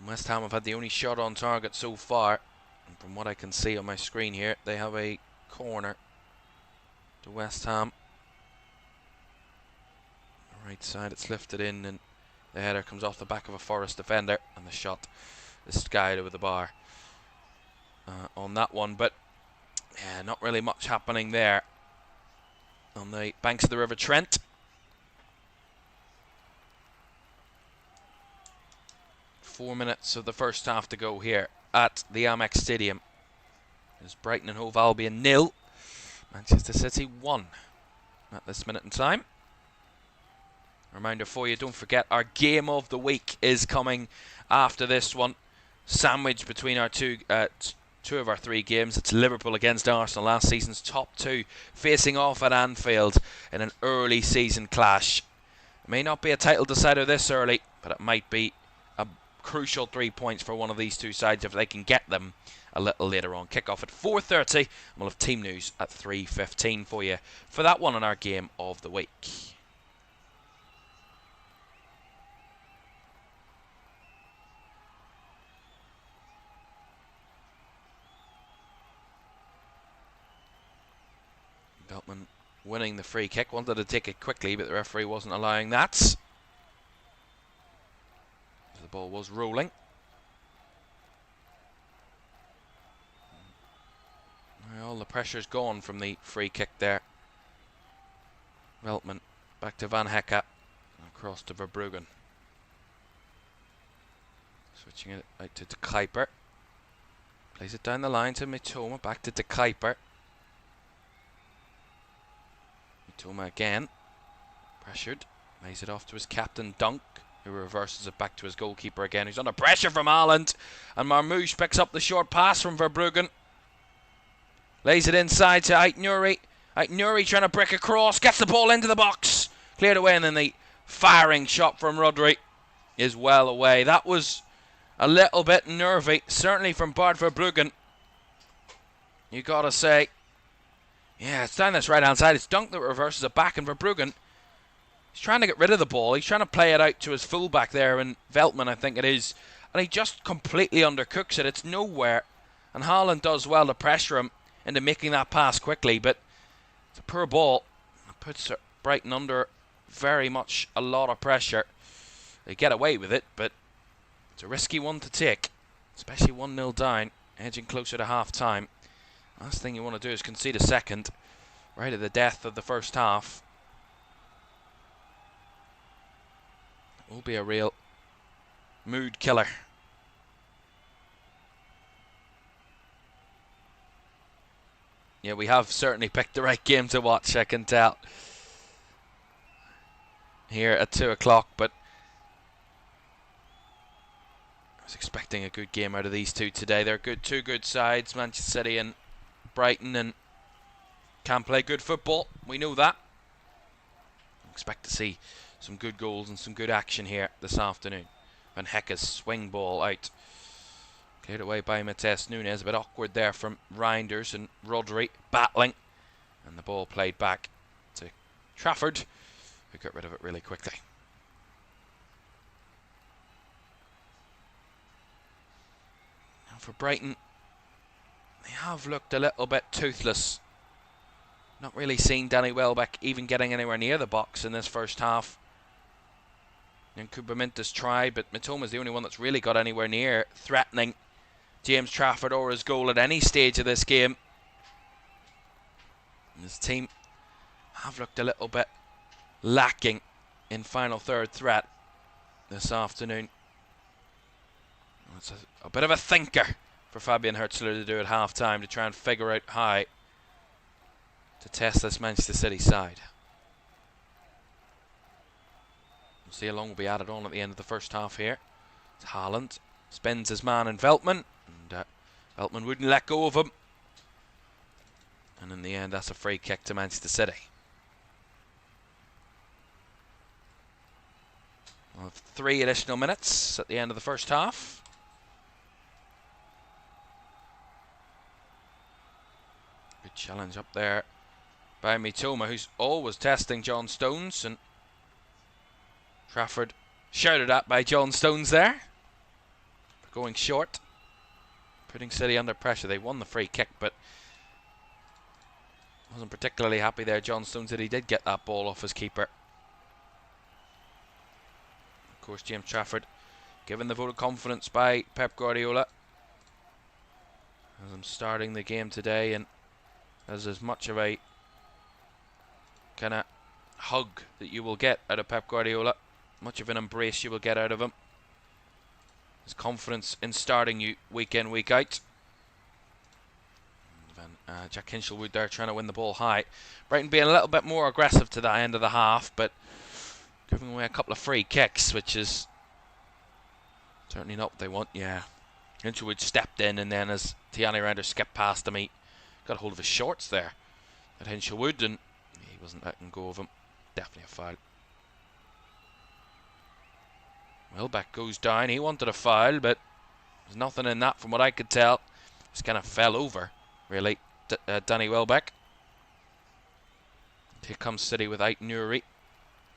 West Ham have had the only shot on target so far. And from what I can see on my screen here, they have a corner to West Ham. The right side, it's lifted in, and the header comes off the back of a Forest defender, and the shot is skied over the bar on that one. But yeah, not really much happening there on the banks of the River Trent. Four minutes of the first half to go here at the Amex Stadium. There's Brighton and Hove Albion 0, Manchester City 1 at this minute in time. Reminder for you, don't forget our game of the week is coming after this one. Sandwiched between our two of our 3 games. It's Liverpool against Arsenal, last season's top 2, facing off at Anfield in an early season clash. It may not be a title decider this early, but it might be a crucial 3 points for one of these two sides if they can get them a little later on. Kick off at 4:30, and we'll have team news at 3:15 for you for that one on our game of the week. Beltman winning the free kick, wanted to take it quickly, but the referee wasn't allowing that. The ball was rolling. All the pressure's gone from the free kick there. Beltman back to Van Hecke, across to Verbruggen. Switching it out to De Kuiper. Plays it down the line to Mitoma, back to De Kuiper. Mitoma again. Pressured. Lays it off to his captain, Dunk, who reverses it back to his goalkeeper again, who's under pressure from Haaland. And Marmoush picks up the short pass from Verbruggen. Lays it inside to Ait-Nouri. Ait-Nouri trying to break across. Gets the ball into the box. Cleared away, and then the firing shot from Rodri is well away. That was a little bit nervy, certainly from Bart Verbruggen. You got to say, yeah, it's down this right-hand side. It's Dunk that reverses it back, and Verbruggen, he's trying to get rid of the ball. He's trying to play it out to his fullback there, and Veltman, I think it is. And he just completely undercooks it. It's nowhere. And Haaland does well to pressure him into making that pass quickly, but it's a poor ball. It puts Brighton under very much a lot of pressure. They get away with it, but it's a risky one to take, especially 1-0 down, edging closer to half-time. Last thing you want to do is concede a second right at the death of the first half. It will be a real mood killer. Yeah, we have certainly picked the right game to watch, I can tell. Here at 2 o'clock, but I was expecting a good game out of these two today. They're two good sides, Manchester City and Brighton, and can play good football. We know that. Expect to see some good goals and some good action here this afternoon. Van Hecke's swing ball out. Cleared away by Matheus Nunes. A bit awkward there from Reinders and Rodri battling. And the ball played back to Trafford, who got rid of it really quickly. Now for Brighton, they have looked a little bit toothless. Not really seen Danny Welbeck even getting anywhere near the box in this first half. And Kubaminta's tried, but Mitoma's the only one that's really got anywhere near threatening James Trafford or his goal at any stage of this game. And his team have looked a little bit lacking in final third threat this afternoon. It's a bit of a thinker for Fabian Hürzeler to do at half-time, to try and figure out how to test this Manchester City side. We'll see how long will be added on at the end of the first half here. It's Haaland spins his man in Veltman, and Veltman wouldn't let go of him. And in the end, that's a free kick to Manchester City. We'll have 3 additional minutes at the end of the first half. Good challenge up there by Mitoma, who's always testing John Stones, and Trafford shouted at by John Stones there for going short, putting City under pressure. They won the free kick, but wasn't particularly happy there, John Stones, that he did get that ball off his keeper. Of course, James Trafford given the vote of confidence by Pep Guardiola as I'm starting the game today, and as much of a kind of hug that you will get out of Pep Guardiola, much of an embrace you will get out of him. His confidence in starting you week in, week out. Jack Hinchelwood there trying to win the ball high. Brighton being a little bit more aggressive to that end of the half, but giving away a couple of free kicks, which is certainly not what they want. Yeah, Hinchelwood stepped in, and then as Tiani Reinders skipped past him, he got a hold of his shorts there at Hinchelwood, and he wasn't letting go of him. Definitely a foul. Welbeck goes down. He wanted a foul, but there's nothing in that from what I could tell. Just kind of fell over, really, Danny Welbeck. Here comes City with Ait-Nouri.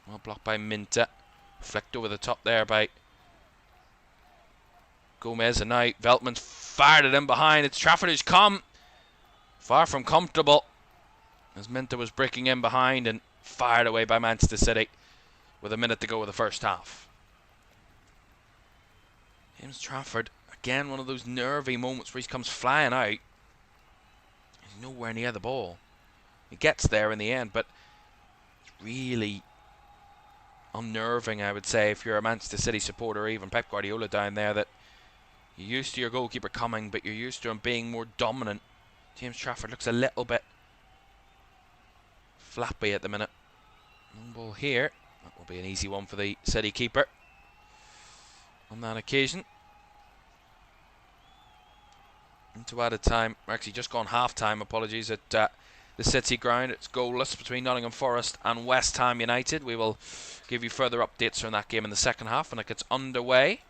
Well blocked by Minta. Flicked over the top there by Gomez, and now Veltman's fired it in behind. It's Trafford who's come. Far from comfortable, as Minta was breaking in behind, and fired away by Manchester City with a minute to go of the first half. James Trafford, again, one of those nervy moments where he comes flying out. He's nowhere near the ball. He gets there in the end, but it's really unnerving, I would say, if you're a Manchester City supporter, or even Pep Guardiola down there, that you're used to your goalkeeper coming, but you're used to him being more dominant. James Trafford looks a little bit flappy at the minute. Long ball here. That will be an easy one for the City keeper on that occasion. Into added time. We're actually just gone half time, apologies, at the City ground. It's goalless between Nottingham Forest and West Ham United. We will give you further updates on that game in the second half when it gets underway.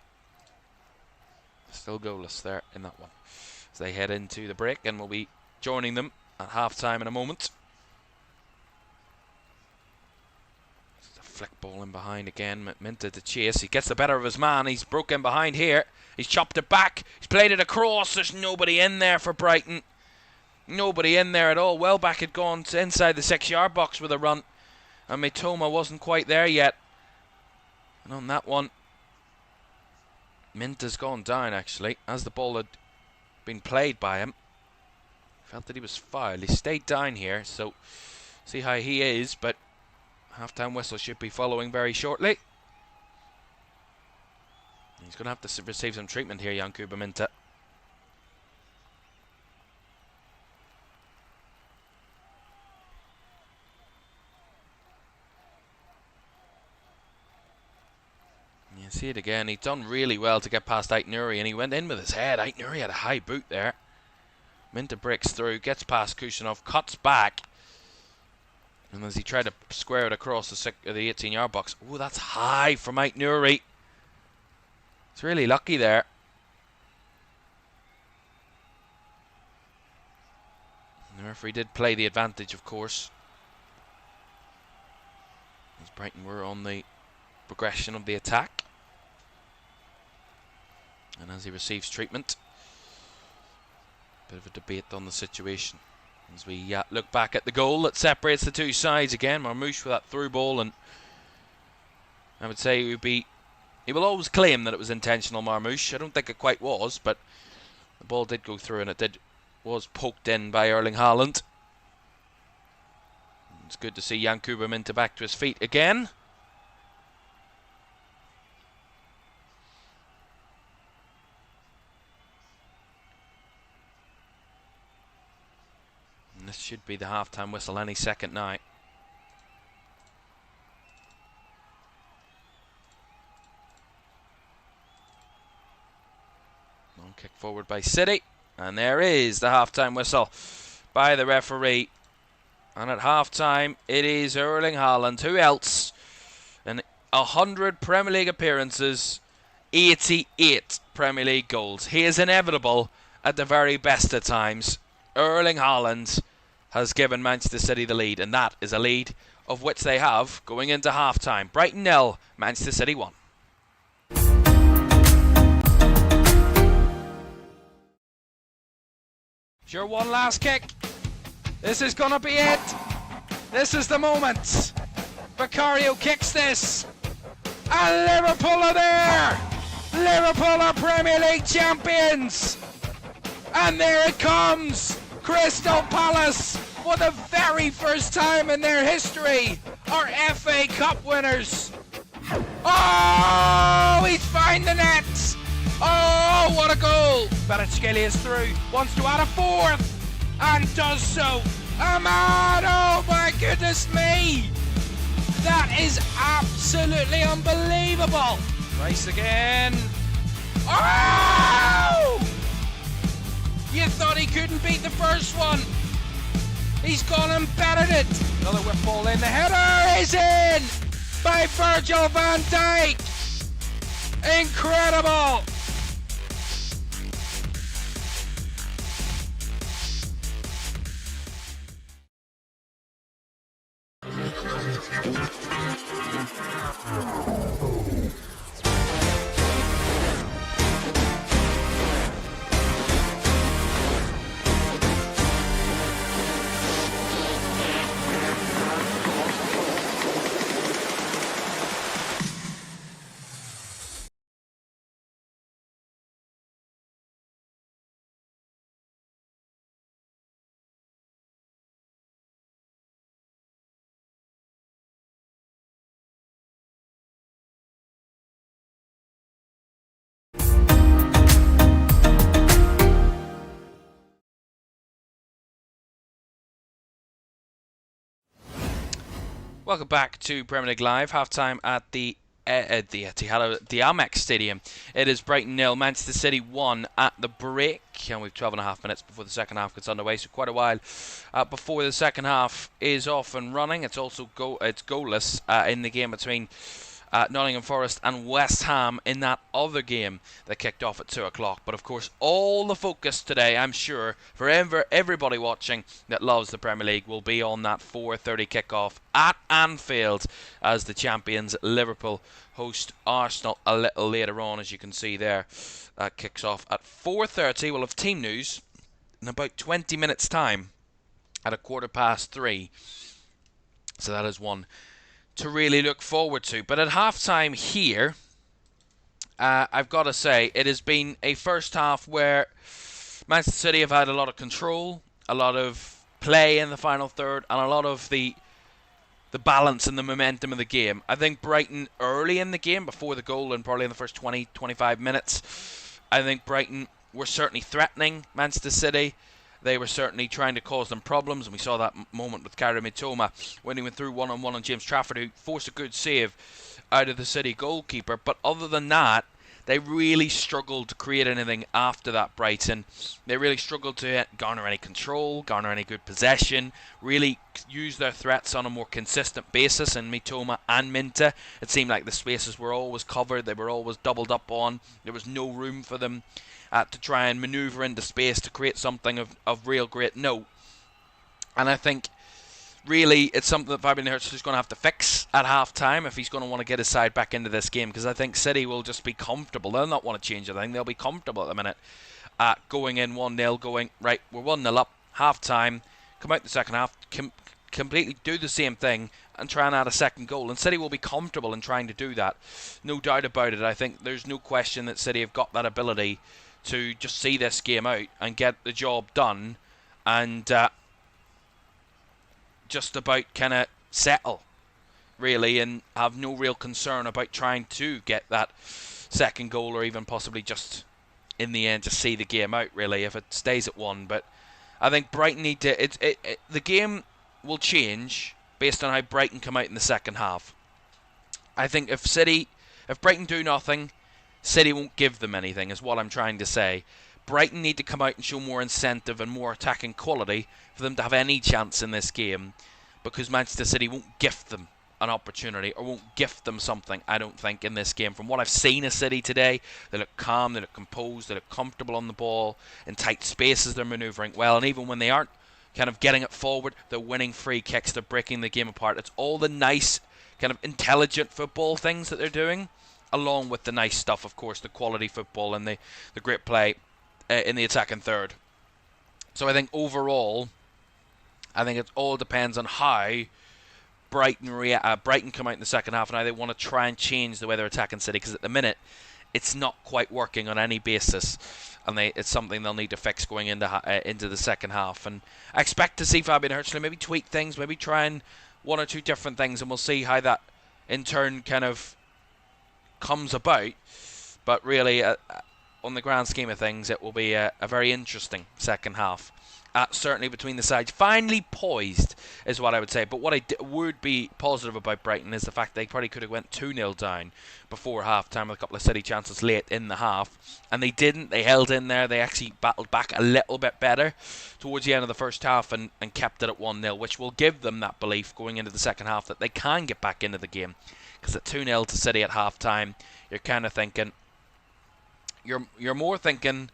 Still goalless there in that one as they head into the break, and we'll be joining them at half time in a moment. Flick ball in behind again. Minter to chase. He gets the better of his man. He's broken behind here. He's chopped it back. He's played it across. There's nobody in there for Brighton. Nobody in there at all. Welbeck had gone to inside the 6-yard box with a run, and Mitoma wasn't quite there yet. And on that one, Minter's gone down actually as the ball had been played by him. Felt that he was fouled. He stayed down here, so see how he is, but half-time whistle should be following very shortly. He's going to have to receive some treatment here, Yankuba Minta. You see it again. He's done really well to get past Aitnouri, and he went in with his head. Aitnouri had a high boot there. Minta breaks through, gets past Kusanov, cuts back. And as he tried to square it across the 18-yard box. Oh, that's high from Aitnouri. It's really lucky there. The referee did play the advantage, of course, as Brighton were on the progression of the attack. And as he receives treatment, bit of a debate on the situation. As we look back at the goal that separates the two sides again. Marmouche with that through ball, and I would say he will always claim that it was intentional, Marmouche. I don't think it quite was, but the ball did go through, and it was poked in by Erling Haaland. It's good to see Yankuba Minta back to his feet again. And this should be the half-time whistle any second now. Long kick forward by City. And there is the half-time whistle by the referee. And at half-time, it is Erling Haaland. Who else? In 100 Premier League appearances, 88 Premier League goals. He is inevitable at the very best of times. Erling Haaland has given Manchester City the lead, and that is a lead of which they have going into half-time. Brighton 0, Manchester City 1. Sure, one last kick. This is going to be it. This is the moment. Vicario kicks this. And Liverpool are there. Liverpool are Premier League champions. And there it comes. Crystal Palace, for the very first time in their history, are FA Cup winners. Oh, he's found the net. Oh, what a goal. Kvaratskhelia is through, wants to add a fourth, and does so. Ahmad, oh my goodness me. That is absolutely unbelievable. Rice again. Oh! You thought he couldn't beat the first one. He's gone and bettered it. Another whip ball in. The header is in by Virgil van Dijk. Incredible. Welcome back to Premier League Live. Half-time at the Etihad, the Amex Stadium. It is Brighton 0, Manchester City 1 at the break, and we've 12.5 minutes before the second half gets underway, so quite a while before the second half is off and running. It's also goalless in the game between Nottingham Forest and West Ham in that other game that kicked off at 2 o'clock. But of course, all the focus today, I'm sure, for everybody watching that loves the Premier League will be on that 4:30 kickoff at Anfield as the champions Liverpool host Arsenal a little later on, as you can see there. That kicks off at 4:30. We'll have team news in about 20 minutes' time at 3:15. So that is one to really look forward to. But at half-time here, I've got to say, it has been a first half where Manchester City have had a lot of control, a lot of play in the final third, and a lot of the balance and the momentum of the game. I think Brighton early in the game, before the goal and probably in the first 20-25 minutes, I think Brighton were certainly threatening Manchester City. They were certainly trying to cause them problems, and we saw that moment with Caoimhan when he went through one-on-one on James Trafford, who forced a good save out of the City goalkeeper. But other than that, they really struggled to create anything after that, Brighton. They really struggled to garner any control, garner any good possession, really use their threats on a more consistent basis. And Mitoma and Minta, it seemed like the spaces were always covered, they were always doubled up on. There was no room for them to try and manoeuvre into space to create something of real great note. And I think really it's something that Fabian Hirsch is going to have to fix at half-time if he's going to want to get his side back into this game, because I think City will just be comfortable. They'll not want to change anything. They'll be comfortable at the minute going in 1-0, going, right, we're 1-0 up, half-time, come out the second half, completely do the same thing and try and add a second goal. And City will be comfortable in trying to do that. No doubt about it. I think there's no question that City have got that ability to just see this game out and get the job done and just about kind of settle, really, and have no real concern about trying to get that second goal or even possibly just, in the end, just see the game out, really, if it stays at 1. But I think Brighton need to... the game will change based on how Brighton come out in the second half. I think if Brighton do nothing, City won't give them anything, is what I'm trying to say. Brighton need to come out and show more incentive and more attacking quality for them to have any chance in this game, because Manchester City won't gift them an opportunity or won't gift them something, I don't think, in this game. From what I've seen of City today, they look calm, they look composed, they look comfortable on the ball, in tight spaces they're manoeuvring well, and even when they aren't kind of getting it forward, they're winning free kicks, they're breaking the game apart. It's all the nice, kind of intelligent football things that they're doing, along with the nice stuff, of course, the quality football and the great play in the attacking third. So I think overall, I think it all depends on how Brighton come out in the second half and how they want to try and change the way they're attacking City, because at the minute it's not quite working on any basis, and it's something they'll need to fix going into the second half. And I expect to see Fabian Hirschler maybe tweak things, maybe try and one or two different things, and we'll see how that in turn kind of comes about. But really, on the grand scheme of things, it will be a very interesting second half. Certainly between the sides. Finally poised is what I would say. But what I would be positive about Brighton is the fact they probably could have went 2-0 down before half-time with a couple of City chances late in the half. And they didn't. They held in there. They actually battled back a little bit better towards the end of the first half and kept it at 1-0, which will give them that belief going into the second half that they can get back into the game. Because at 2-0 to City at half-time, you're kind of thinking... You're more thinking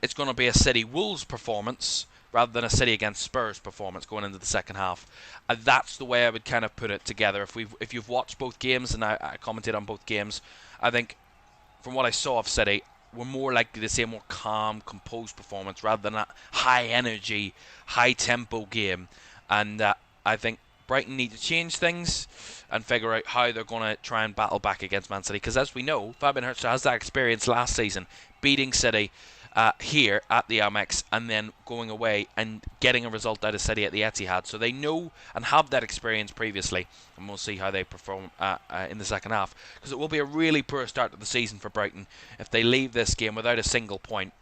it's going to be a City Wolves performance rather than a City against Spurs performance going into the second half. And that's the way I would kind of put it together. If you've watched both games, and I commented on both games, I think from what I saw of City, we're more likely to see a more calm, composed performance rather than a high energy, high tempo game. And I think Brighton need to change things and figure out how they're going to try and battle back against Man City. Because as we know, Fabian Hirsch has that experience last season, beating City here at the Amex and then going away and getting a result out of City at the Etihad. So they know and have that experience previously, and we'll see how they perform in the second half, because it will be a really poor start to the season for Brighton if they leave this game without a single point.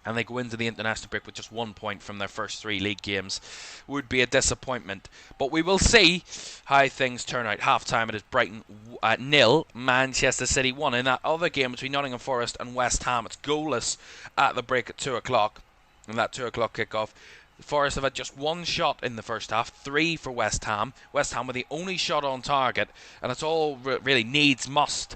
and they go into the international break with just 1 point from their first 3 league games, would be a disappointment. But we will see how things turn out. Half-time, it is Brighton 0, Manchester City 1. In that other game between Nottingham Forest and West Ham, it's goalless at the break at 2 o'clock. And that 2 o'clock kickoff, Forest have had just 1 shot in the first half, 3 for West Ham. West Ham were the only shot on target, and it's all really must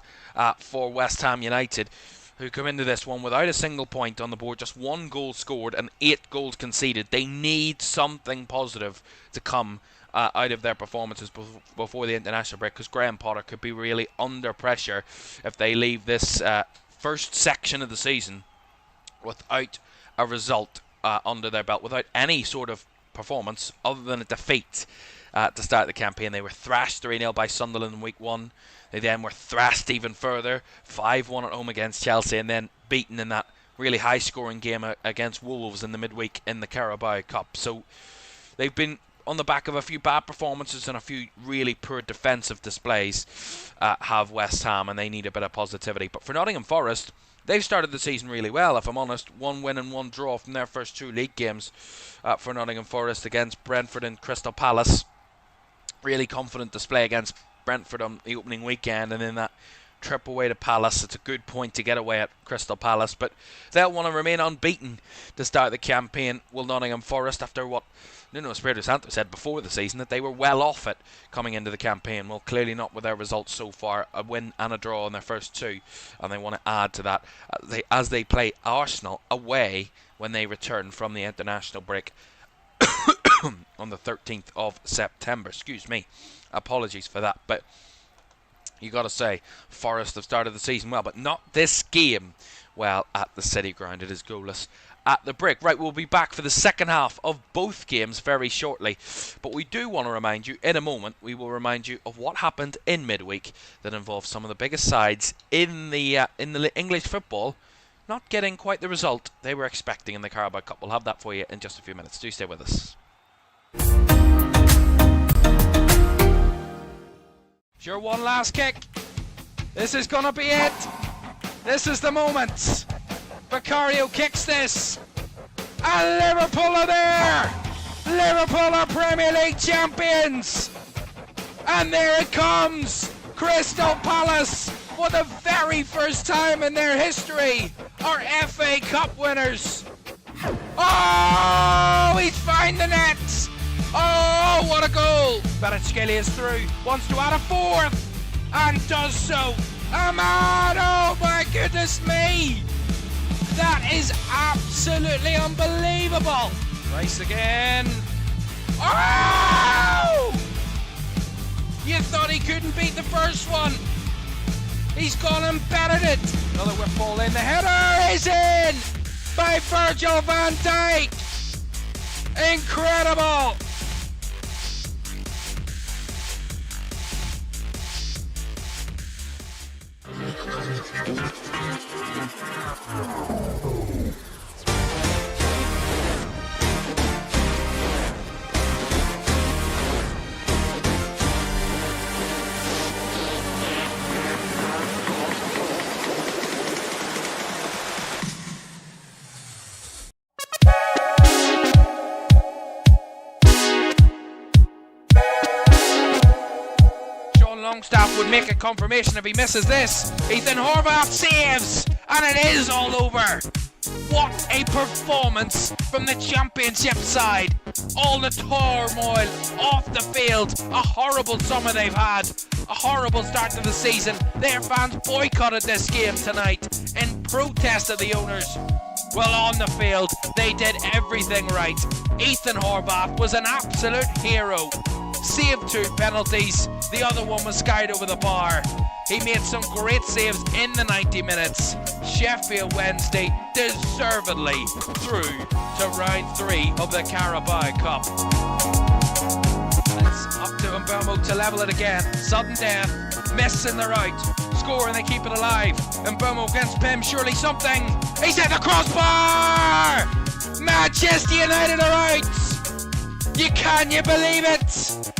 for West Ham United, who come into this one without a single point on the board, just 1 goal scored and 8 goals conceded. They need something positive to come out of their performances before the international break, because Graham Potter could be really under pressure if they leave this first section of the season without a result under their belt, without any sort of performance other than a defeat to start the campaign. They were thrashed 3-0 by Sunderland in week 1. They then were thrashed even further, 5-1 at home against Chelsea, and then beaten in that really high-scoring game against Wolves in the midweek in the Carabao Cup. So they've been on the back of a few bad performances and a few really poor defensive displays, have West Ham, and they need a bit of positivity. But for Nottingham Forest, they've started the season really well, if I'm honest. 1 win and 1 draw from their first 2 league games for Nottingham Forest against Brentford and Crystal Palace. Really confident display against Brentford on the opening weekend, and then that trip away to Palace. It's a good point to get away at Crystal Palace, but they'll want to remain unbeaten to start the campaign, will Nottingham Forest, after what Nuno Espirito Santo said before the season, that they were well off it coming into the campaign. Well, clearly not with their results so far, a win and a draw in their first 2, and they want to add to that as they play Arsenal away when they return from the international break on the 13th of September. Excuse me. Apologies for that. But you got to say, Forest have started the season well, but not this game well at the City Ground. It is goalless at the break. Right, we'll be back for the second half of both games very shortly. But we do want to remind you, in a moment, we will remind you of what happened in midweek that involved some of the biggest sides in the English football not getting quite the result they were expecting in the Carabao Cup. We'll have that for you in just a few minutes. Do stay with us. Sure, one last kick. This is gonna be it. This is the moment. Vicario kicks this, and Liverpool are there. Liverpool are Premier League champions, and there it comes. Crystal Palace, for the very first time in their history, are FA Cup winners. Oh, he's found the net. Oh, what a goal! Kvaratskhelia is through, wants to add a 4th, and does so. Ahmad, oh my goodness me! That is absolutely unbelievable! Rice again. Oh! You thought he couldn't beat the first one. He's gone and bettered it. Another whip ball in. The header is in by Virgil van Dijk. Incredible! Longstaff would make a confirmation if he misses this. Ethan Horvath saves, and it is all over. What a performance from the championship side. All the turmoil off the field. A horrible summer they've had. A horrible start to the season. Their fans boycotted this game tonight in protest of the owners. Well, on the field, they did everything right. Ethan Horvath was an absolute hero. Saved 2 penalties. The other one was skied over the bar. He made some great saves in the 90 minutes. Sheffield Wednesday deservedly through to round 3 of the Carabao Cup. It's up to Mbeumo to level it again. Sudden death, miss in the right. Score and they keep it alive. Mbeumo against Pim, surely something. He's at the crossbar! Manchester United are out! Can you believe it?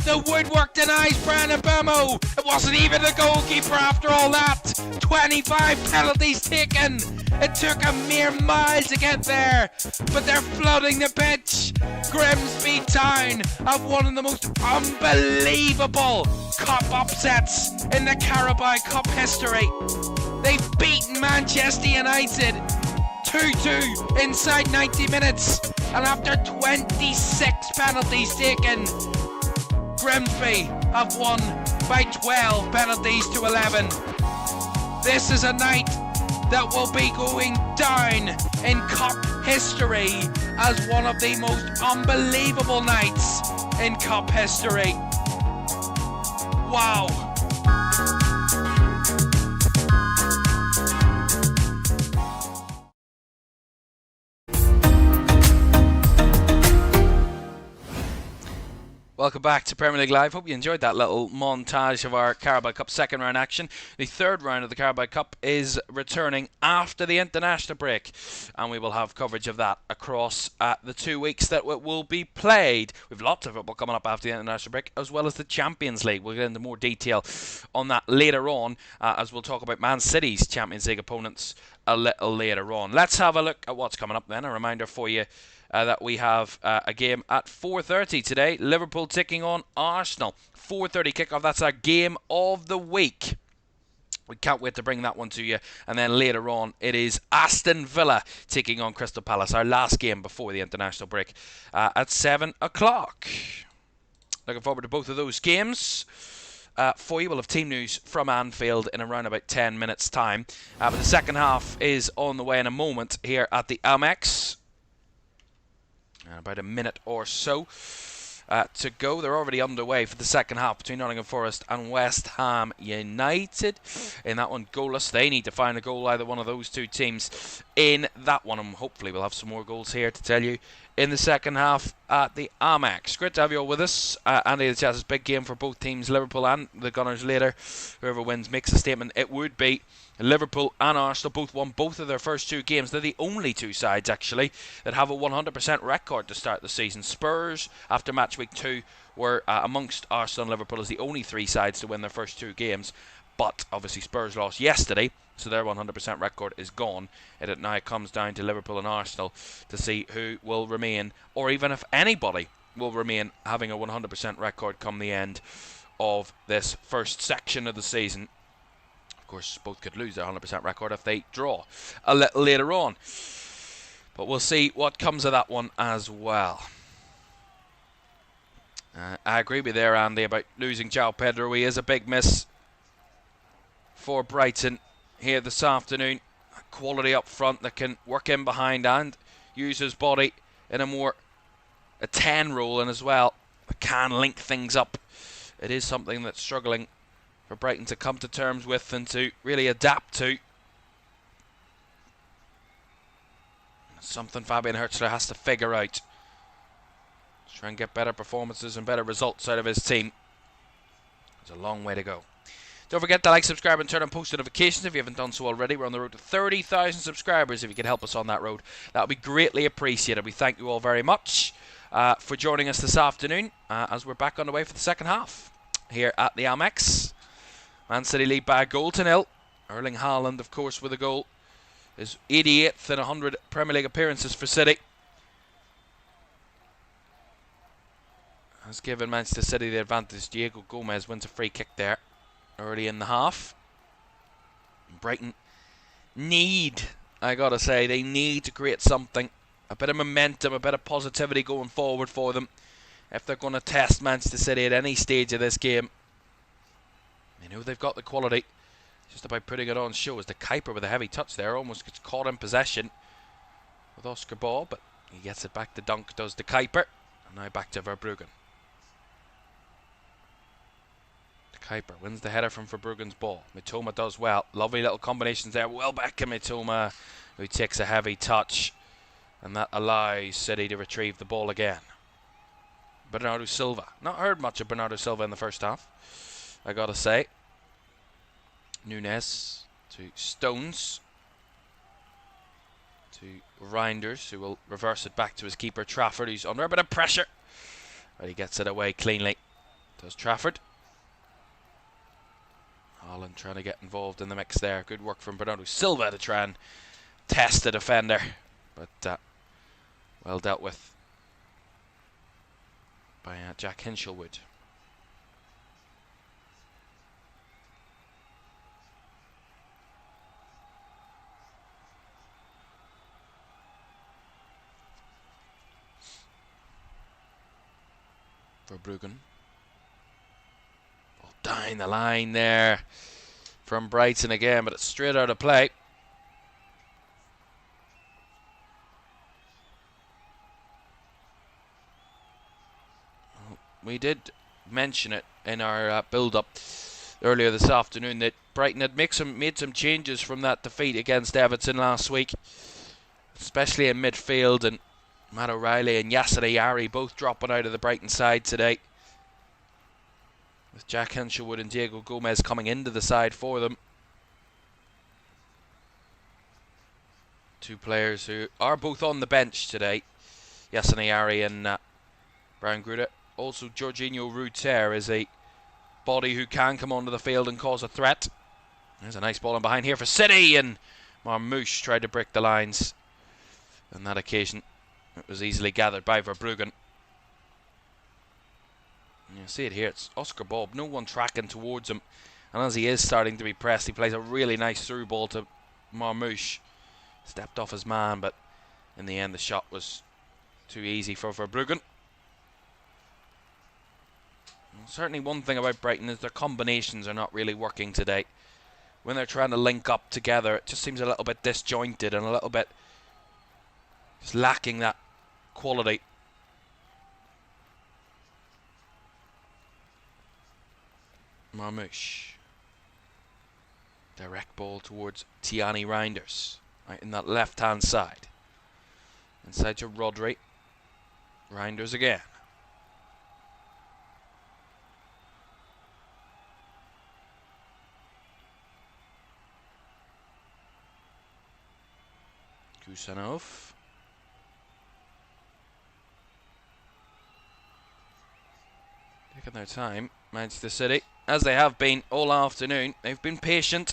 The woodwork denies Brandon Bemo. It wasn't even the goalkeeper after all that. 25 penalties taken. It took a mere mile to get there, but they're flooding the pitch. Grimsby Town have one of the most unbelievable cup upsets in the Carabao Cup history. They've beaten Manchester United 2-2 inside 90 minutes, and after 26 penalties taken, Grimsby have won by 12 penalties to 11. This is a night that will be going down in cup history as one of the most unbelievable nights in cup history. Wow. Welcome back to Premier League Live. Hope you enjoyed that little montage of our Carabao Cup second round action. The third round of the Carabao Cup is returning after the international break, and we will have coverage of that across the 2 weeks that it will be played. We've lots of football coming up after the international break, as well as the Champions League. We'll get into more detail on that later on, as we'll talk about Man City's Champions League opponents a little later on. Let's have a look at what's coming up then. A reminder for you that we have a game at 4:30 today. Liverpool taking on Arsenal. 4:30 kickoff. That's our game of the week. We can't wait to bring that one to you. And then later on, it is Aston Villa taking on Crystal Palace. Our last game before the international break at 7 o'clock. Looking forward to both of those games. For you, we'll have team news from Anfield in around about 10 minutes' time. But the second half is on the way in a moment here at the Amex. About a minute or so to go. They're already underway for the second half between Nottingham Forest and West Ham United. In that one, goalless. They need to find a goal, either one of those two teams, in that one. And hopefully we'll have some more goals here to tell you in the second half at the Amex. Great to have you all with us. Andy, the chat is a big game for both teams, Liverpool and the Gunners later. Whoever wins makes a statement. It would be Liverpool and Arsenal both won both of their first two games. They're the only two sides, actually, that have a 100% record to start the season. Spurs, after match week 2, were amongst Arsenal and Liverpool as the only three sides to win their first two games. But obviously Spurs lost yesterday, so their 100% record is gone. It now comes down to Liverpool and Arsenal to see who will remain, or even if anybody will remain having a 100% record come the end of this first section of the season. Of course, both could lose their 100% record if they draw a little later on. But we'll see what comes of that one as well. I agree with you there, Andy, about losing João Pedro. He is a big miss for Brighton here this afternoon. Quality up front that can work in behind and use his body in a 10 role, and as well can link things up. It is something that's struggling for Brighton to come to terms with and to really adapt to. Something Fabian Hertzler has to figure out. Try and get better performances and better results out of his team. There's a long way to go. Don't forget to like, subscribe and turn on post notifications if you haven't done so already. We're on the road to 30,000 subscribers. If you could help us on that road, that would be greatly appreciated. We thank you all very much for joining us this afternoon as we're back on the way for the second half here at the Amex. Man City lead by a goal to nil. Erling Haaland, of course, with a goal. His 88th in 100 Premier League appearances for City has given Manchester City the advantage. Diego Gomez wins a free kick there early in the half. Brighton need, I gotta say, they need to create something. A bit of momentum, a bit of positivity going forward for them if they're going to test Manchester City at any stage of this game. They know they've got the quality. It's just about putting it on show. As the Kuiper with a heavy touch there almost gets caught in possession with Oscar Ball, but he gets it back to Dunk, does the Kuiper. And now back to Verbruggen. The Kuiper wins the header from Verbruggen's ball. Mitoma does well. Lovely little combinations there. Well back to Mitoma, who takes a heavy touch. And that allows City to retrieve the ball again. Bernardo Silva. Not heard much of Bernardo Silva in the first half, I gotta say. Nunes to Stones. To Reinders, who will reverse it back to his keeper Trafford, who's under a bit of pressure. But he gets it away cleanly. Does Trafford. Holland trying to get involved in the mix there. Good work from Bernardo Silva to try and test the defender. But well dealt with by Jack Hinchelwood. Verbruggen. Ball down the line there from Brighton again, but it's straight out of play. Well, we did mention it in our build-up earlier this afternoon that Brighton had made some changes from that defeat against Everton last week, especially in midfield, and Matt O'Reilly and Yasser Ayari both dropping out of the Brighton side today, with Jack Hinchelwood and Diego Gomez coming into the side for them. Two players who are both on the bench today, Yasser Ayari and Brian Gruder. Also, Jorginho Ruter is a body who can come onto the field and cause a threat. There's a nice ball in behind here for City, and Marmoush tried to break the lines on that occasion. It was easily gathered by Verbruggen. You see it here, it's Oscar Bob, no one tracking towards him, and as he is starting to be pressed, he plays a really nice through ball to Marmoush. Stepped off his man, but in the end the shot was too easy for Verbruggen. Well, certainly one thing about Brighton is their combinations are not really working today. When they're trying to link up together, it just seems a little bit disjointed and a little bit just lacking that quality. Marmoush. Direct ball towards Tiani Reinders, right in that left-hand side. Inside to Rodri. Reinders again. Kusanov. Taking their time, Manchester City, as they have been all afternoon. They've been patient,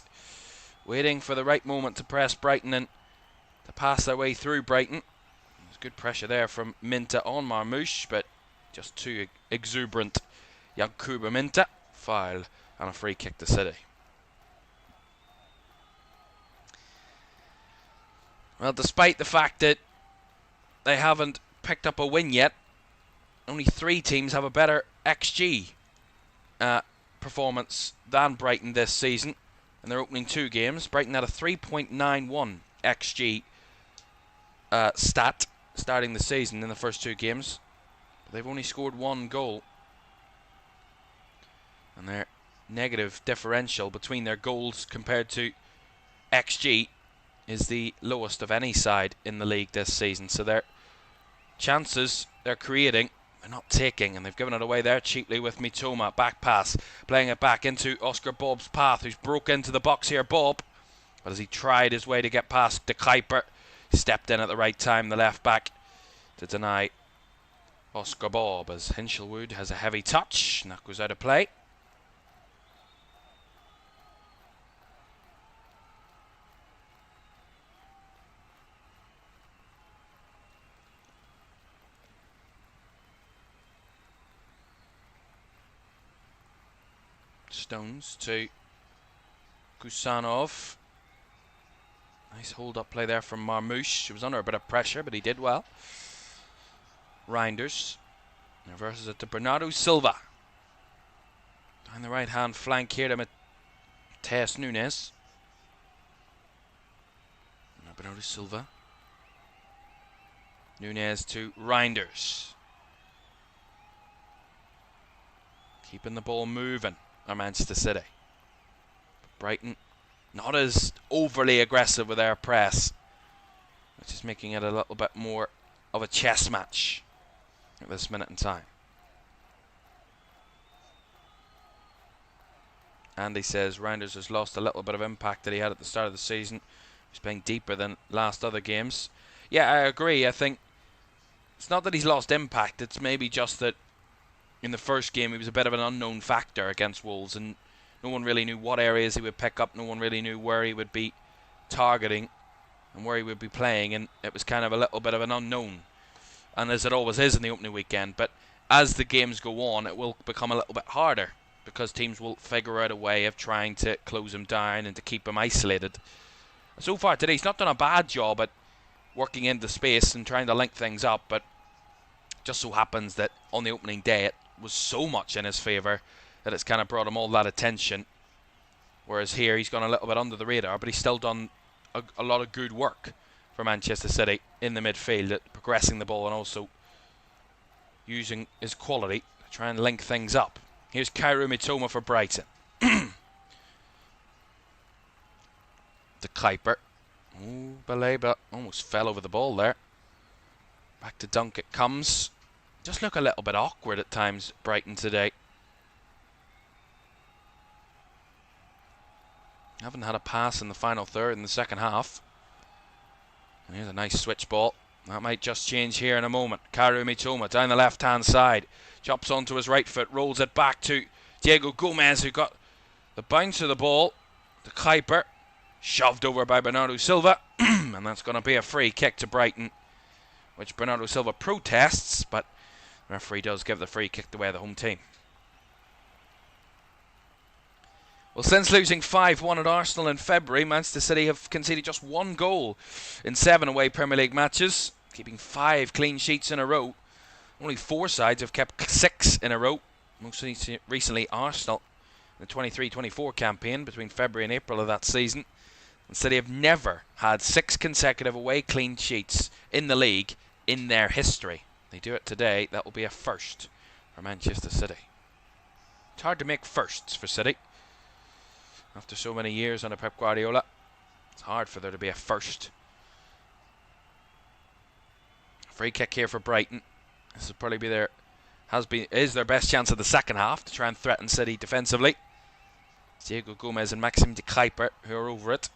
waiting for the right moment to press Brighton and to pass their way through Brighton. There's good pressure there from Minta on Marmoush, but just too exuberant. Yankuba Minta, foul and a free kick to City. Well, despite the fact that they haven't picked up a win yet, only 3 teams have a better XG performance than Brighton this season in their opening 2 games. Brighton had a 3.91 XG stat starting the season in the first 2 games. But they've only scored 1 goal. And their negative differential between their goals compared to XG is the lowest of any side in the league this season. So their chances they're creating, they're not taking, and they've given it away there cheaply with Mitoma. Back pass, playing it back into Oscar Bob's path, who's broke into the box here, Bob. But as he tried his way to get past De Kuyper, stepped in at the right time, the left back, to deny Oscar Bob, as Hinchelwood has a heavy touch, and that goes out of play. Stones to Kusanov. Nice hold-up play there from Marmoush. He was under a bit of pressure, but he did well. Reinders reverses it to Bernardo Silva. Down the right-hand flank here to Mateus Nunes. Now Bernardo Silva. Nunes to Reinders. Keeping the ball moving are Manchester City. Brighton not as overly aggressive with their press, which is making it a little bit more of a chess match at this minute in time. Andy says Reinders has lost a little bit of impact that he had at the start of the season. He's playing deeper than last other games. Yeah, I agree. I think it's not that he's lost impact, it's maybe just that in the first game, he was a bit of an unknown factor against Wolves, and no one really knew what areas he would pick up. No one really knew where he would be targeting and where he would be playing, and it was kind of a little bit of an unknown, and as it always is in the opening weekend. But as the games go on, it will become a little bit harder, because teams will figure out a way of trying to close him down and to keep him isolated. So far today, he's not done a bad job at working into space and trying to link things up, but just so happens that on the opening day it was so much in his favour that it's kind of brought him all that attention. Whereas here he's gone a little bit under the radar, but he's still done a lot of good work for Manchester City in the midfield at progressing the ball and also using his quality to try and link things up. Here's Caoimhan for Brighton. The Kuiper. Ooh, Baleba almost fell over the ball there. Back to Dunk it comes. Just look a little bit awkward at times, Brighton today. Haven't had a pass in the final third in the second half. And here's a nice switch ball. That might just change here in a moment. Caoimhan down the left-hand side. Chops onto his right foot, rolls it back to Diego Gomez, who got the bounce of the ball. The Kuiper, shoved over by Bernardo Silva. And that's going to be a free kick to Brighton, which Bernardo Silva protests, but the referee does give the free kick the way of the home team. Well, since losing 5-1 at Arsenal in February, Manchester City have conceded just 1 goal in 7 away Premier League matches, keeping 5 clean sheets in a row. Only 4 sides have kept 6 in a row. Most recently Arsenal in the 23-24 campaign between February and April of that season. And City have never had 6 consecutive away clean sheets in the league in their history. They do it today. That will be a first for Manchester City. It's hard to make firsts for City. After so many years under Pep Guardiola, it's hard for there to be a first. Free kick here for Brighton. This will probably be is their best chance of the second half to try and threaten City defensively. It's Diego Gomez and Maxime de Kuiper who are over it.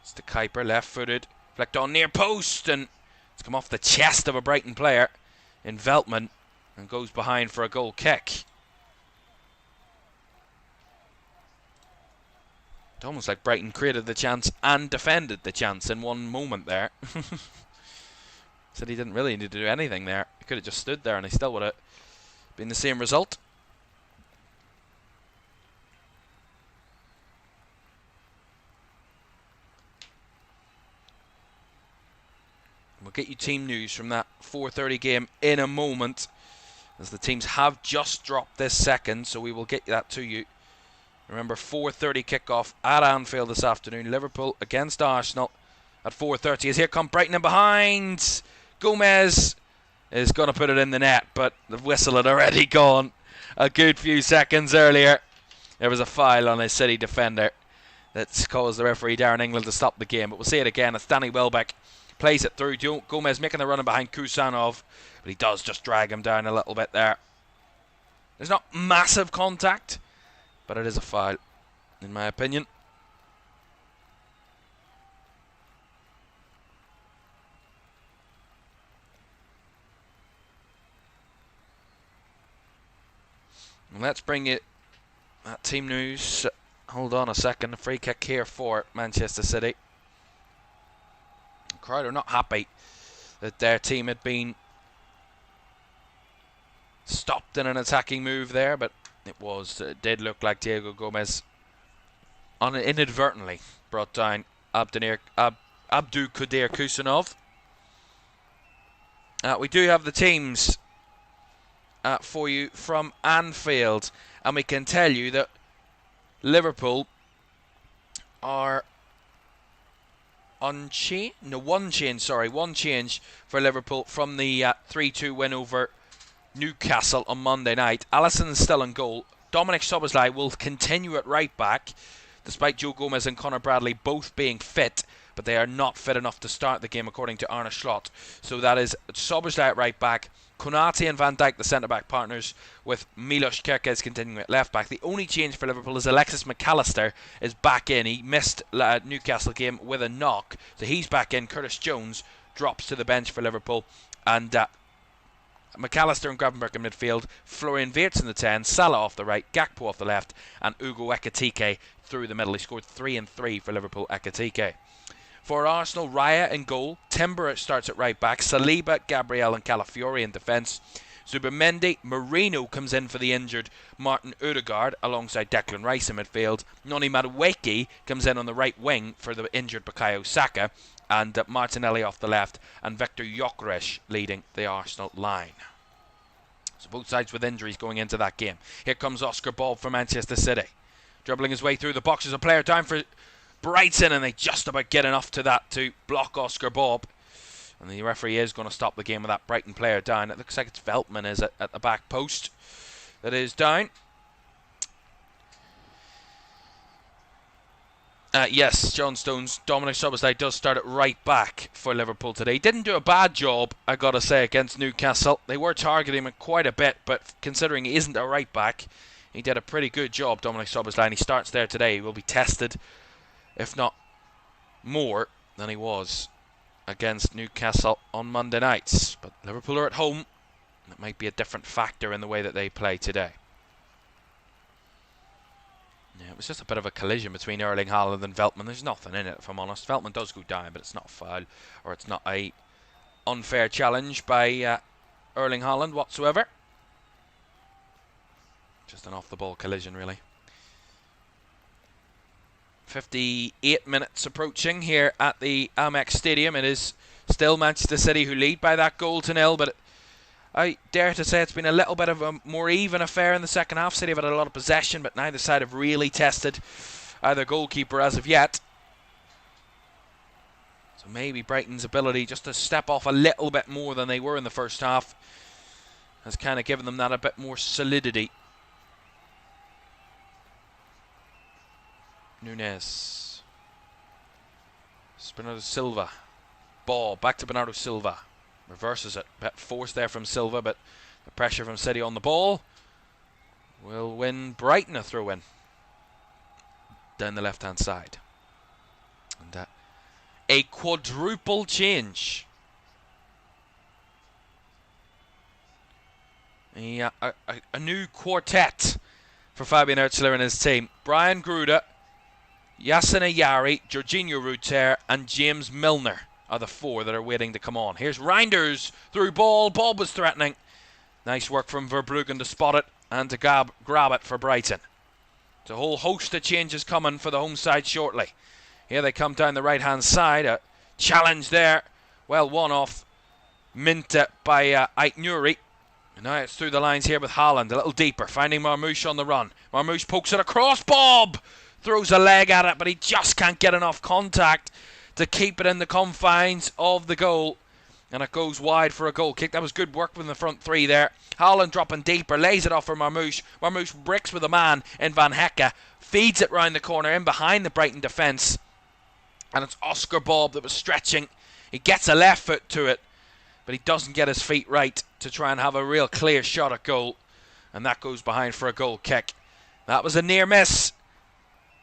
It's de Kuiper, left-footed, flicked on near post, and it's come off the chest of a Brighton player in Veltman and goes behind for a goal kick. It's almost like Brighton created the chance and defended the chance in one moment there. Said he didn't really need to do anything there. He could have just stood there and he still would have been the same result. We'll get you team news from that 4:30 game in a moment, as the teams have just dropped this second, so we will get that to you. Remember, 4:30 kickoff at Anfield this afternoon. Liverpool against Arsenal at 4:30. As here come Brighton in behind. Gomez is going to put it in the net, but the whistle had already gone a good few seconds earlier. There was a foul on a City defender that's caused the referee Darren England to stop the game. But we'll see it again as Danny Welbeck plays it through. Gomez making the run in behind Kusanov, but he does just drag him down a little bit there. There's not massive contact, but it is a foul, in my opinion. And let's bring it that team news. Hold on a second. A free kick here for Manchester City. The crowd are not happy that their team had been stopped in an attacking move there, but it did look like Diego Gomez inadvertently brought down Abdou Kadir Kusanov. We do have the teams for you from Anfield, and we can tell you that Liverpool are one change for Liverpool from the 3-2 win over Newcastle on Monday night. Alisson's still in goal. Dominic Szoboszlai will continue at right back, despite Joe Gomez and Conor Bradley both being fit, but they are not fit enough to start the game according to Arne Slot. So that is Szoboszlai at right back, Konate and Van Dijk the centre-back partners, with Milos Kerkez continuing at left-back. The only change for Liverpool is Alexis McAllister is back in. He missed Newcastle game with a knock, so he's back in. Curtis Jones drops to the bench for Liverpool, and McAllister and Gravenberch in midfield, Florian Wirtz in the 10, Salah off the right, Gakpo off the left, and Ugo Ekitike through the middle. He scored 3 and 3 for Liverpool, Ekitike. For Arsenal, Raya in goal, Timber starts at right back, Saliba, Gabriel and Calafiori in defence. Zubimendi, Marino comes in for the injured Martin Odegaard alongside Declan Rice in midfield. Noni Madueke comes in on the right wing for the injured Bukayo Saka, and Martinelli off the left, and Victor Gyökeres leading the Arsenal line. So both sides with injuries going into that game. Here comes Oscar Bob for Manchester City. Dribbling his way through the box as a player down for Brighton, and they just about get enough to that to block Oscar Bob. And the referee is going to stop the game with that Brighton player down. It looks like it's Veltman is at the back post that is down. Yes, John Stones, Dominic Szoboszlai does start at right back for Liverpool today. He didn't do a bad job, I got to say, against Newcastle. They were targeting him quite a bit, but considering he isn't a right back, he did a pretty good job, Dominic Szoboszlai, and he starts there today. He will be tested, if not more than he was against Newcastle on Monday nights. But Liverpool are at home. That might be a different factor in the way that they play today. Yeah, it was just a bit of a collision between Erling Haaland and Veltman. There's nothing in it, if I'm honest. Veltman does go down, but it's not a foul, or it's not a unfair challenge by Erling Haaland whatsoever. Just an off-the-ball collision, really. 58 minutes approaching here at the Amex Stadium. It is still Manchester City who lead by that goal to nil, but I dare to say it's been a little bit of a more even affair in the second half. City have had a lot of possession, but neither side have really tested either goalkeeper as of yet. So maybe Brighton's ability just to step off a little bit more than they were in the first half has kind of given them that a bit more solidity. Nunes. Bernardo Silva. Ball back to Bernardo Silva. Reverses it. Bit forced there from Silva, but the pressure from City on the ball will win Brighton a throw-in down the left-hand side. And a quadruple change. A new quartet for Fabian Hürzeler and his team. Brian Gruda, Yasin Ayari, Jorginho Rutter and James Milner are the four that are waiting to come on. Here's Reinders through ball. Bob was threatening. Nice work from Verbruggen to spot it and to grab it for Brighton. It's a whole host of changes coming for the home side shortly. Here they come down the right-hand side. A challenge there. Well, one off Minta by Ait Nuri. And now it's through the lines here with Haaland. A little deeper. Finding Marmoush on the run. Marmoush pokes it across. Bob throws a leg at it, but he just can't get enough contact to keep it in the confines of the goal. And it goes wide for a goal kick. That was good work from the front three there. Haaland dropping deeper, lays it off for Marmoush. Marmoush bricks with a man in Van Hecke, feeds it round the corner in behind the Brighton defence. And it's Oscar Bob that was stretching. He gets a left foot to it, but he doesn't get his feet right to try and have a real clear shot at goal. And that goes behind for a goal kick. That was a near miss.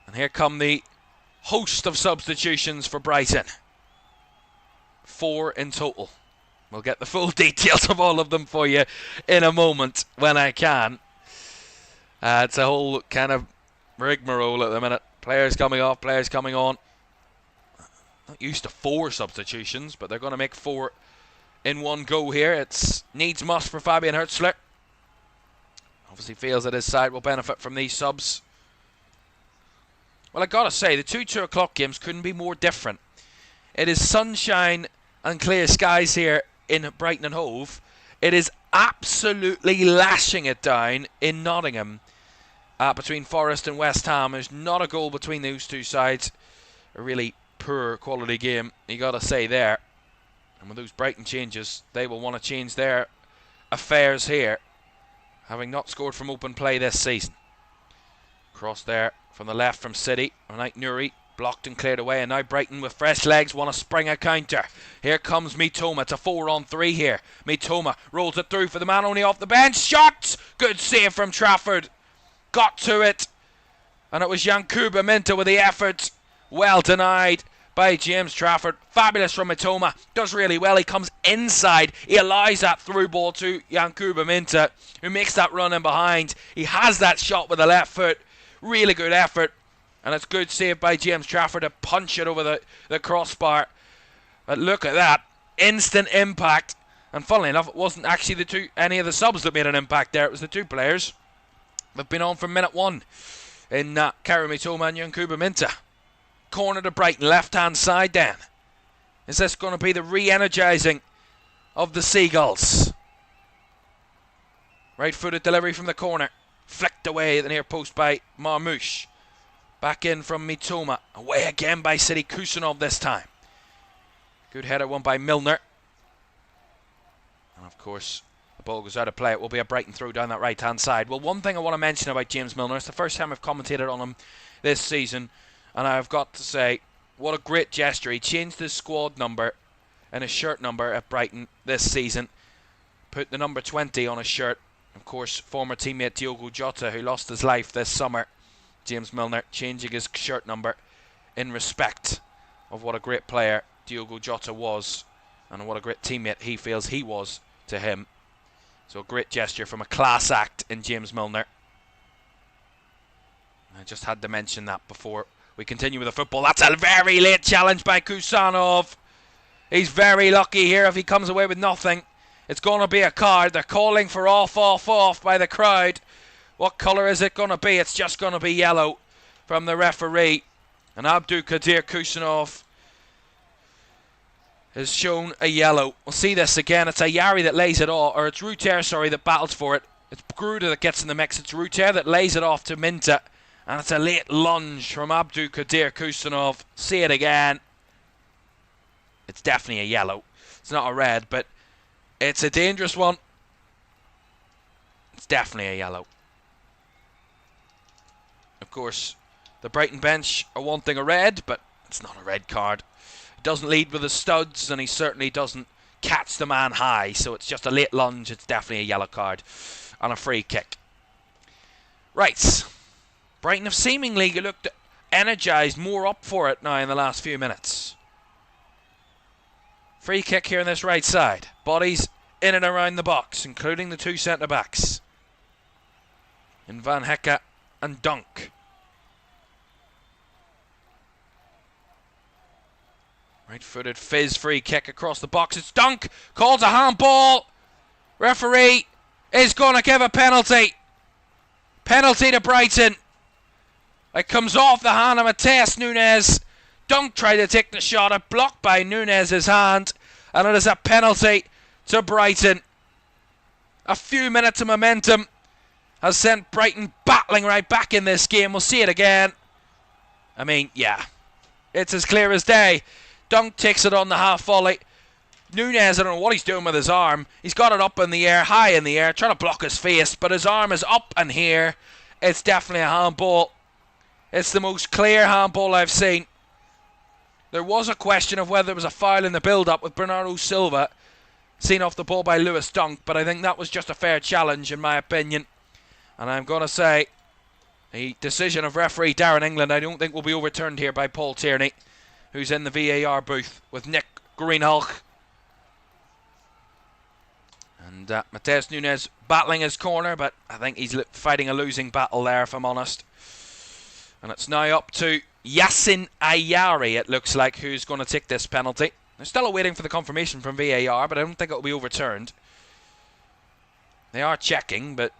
And here come the host of substitutions for Brighton. 4 in total. We'll get the full details of all of them for you in a moment when I can. It's a whole kind of rigmarole at the minute. Players coming off, players coming on. Not used to 4 substitutions, but they're going to make 4 in one go here. It's needs must for Fabian Hürzeler. Obviously feels that his side will benefit from these subs. Well, I gotta say, the 2 o'clock games couldn't be more different. It is sunshine and clear skies here in Brighton and Hove. It is absolutely lashing it down in Nottingham between Forest and West Ham. There's not a goal between those two sides. A really poor quality game, you gotta say there. And with those Brighton changes, they will want to change their affairs here, having not scored from open play this season. Cross there from the left from City. Ait Nuri blocked and cleared away, and now Brighton with fresh legs want to spring a counter. Here comes Mitoma. It's a 4-on-3 here. Mitoma rolls it through for the man only off the bench. Shot! Good save from Trafford. Got to it. And it was Yankuba Minta with the effort. Well denied by James Trafford. Fabulous from Mitoma. Does really well. He comes inside. He allows that through ball to Yankuba Minta, who makes that run in behind. He has that shot with the left foot. Really good effort. And it's good save by James Trafford to punch it over the crossbar. But look at that. Instant impact. And funnily enough, it wasn't actually any of the subs that made an impact there. It was the two players. They've been on from minute one in Kaoru Mitoma and Yankuba Minta. Corner to Brighton, left-hand side then. Is this going to be the re-energising of the Seagulls? Right-footed delivery from the corner. Flicked away at the near post by Marmouche. Back in from Mitoma. Away again by City Kusanov this time. Good header won by Milner. And of course, the ball goes out of play. It will be a Brighton throw down that right-hand side. Well, one thing I want to mention about James Milner, it's the first time I've commentated on him this season, and I've got to say, what a great gesture. He changed his squad number and his shirt number at Brighton this season. Put the number 20 on his shirt. Of course, former teammate Diogo Jota, who lost his life this summer. James Milner changing his shirt number in respect of what a great player Diogo Jota was and what a great teammate he feels he was to him. So a great gesture from a class act in James Milner. I just had to mention that before we continue with the football. That's a very late challenge by Kusanov. He's very lucky here if he comes away with nothing. It's going to be a card. They're calling for off by the crowd. What colour is it going to be? It's just going to be yellow from the referee. And Abdul Kadir Kusanov has shown a yellow. We'll see this again. It's a Yari that lays it off, or it's Ruter, sorry, that battles for it. It's Gruda that gets in the mix. It's Ruter that lays it off to Minta. And it's a late lunge from Abdul Kadir Kusanov. See it again. It's definitely a yellow. It's not a red, but it's a dangerous one. It's definitely a yellow. Of course, the Brighton bench are wanting a red, but it's not a red card. He doesn't lead with the studs, and he certainly doesn't catch the man high, so it's just a late lunge. It's definitely a yellow card on a free kick. Right. Brighton have seemingly looked energised, more up for it now in the last few minutes. Free kick here on this right side. Bodies in and around the box, including the two centre-backs. In Van Hecke and Dunk. Right-footed fizz free kick across the box. It's Dunk. Calls a handball. Referee is going to give a penalty. Penalty to Brighton. It comes off the hand of Mateus Nunes. Dunk tried to take the shot. It blocked by Nunes' hand. And it is a penalty to Brighton. A few minutes of momentum has sent Brighton battling right back in this game. We'll see it again. I mean, yeah. It's as clear as day. Dunk takes it on the half volley. Nunes, I don't know what he's doing with his arm. He's got it up in the air, high in the air, trying to block his face, but his arm is up and here. It's definitely a handball. It's the most clear handball I've seen. There was a question of whether there was a foul in the build-up with Bernardo Silva seen off the ball by Lewis Dunk, but I think that was just a fair challenge in my opinion. And I'm going to say the decision of referee Darren England I don't think will be overturned here by Paul Tierney, who's in the VAR booth with Nick Greenhalgh. And Mateus Nunes battling his corner, but I think he's fighting a losing battle there, if I'm honest. And it's now up to Yassin Ayari, it looks like, who's going to take this penalty. They're still waiting for the confirmation from VAR, but I don't think it will be overturned. They are checking, but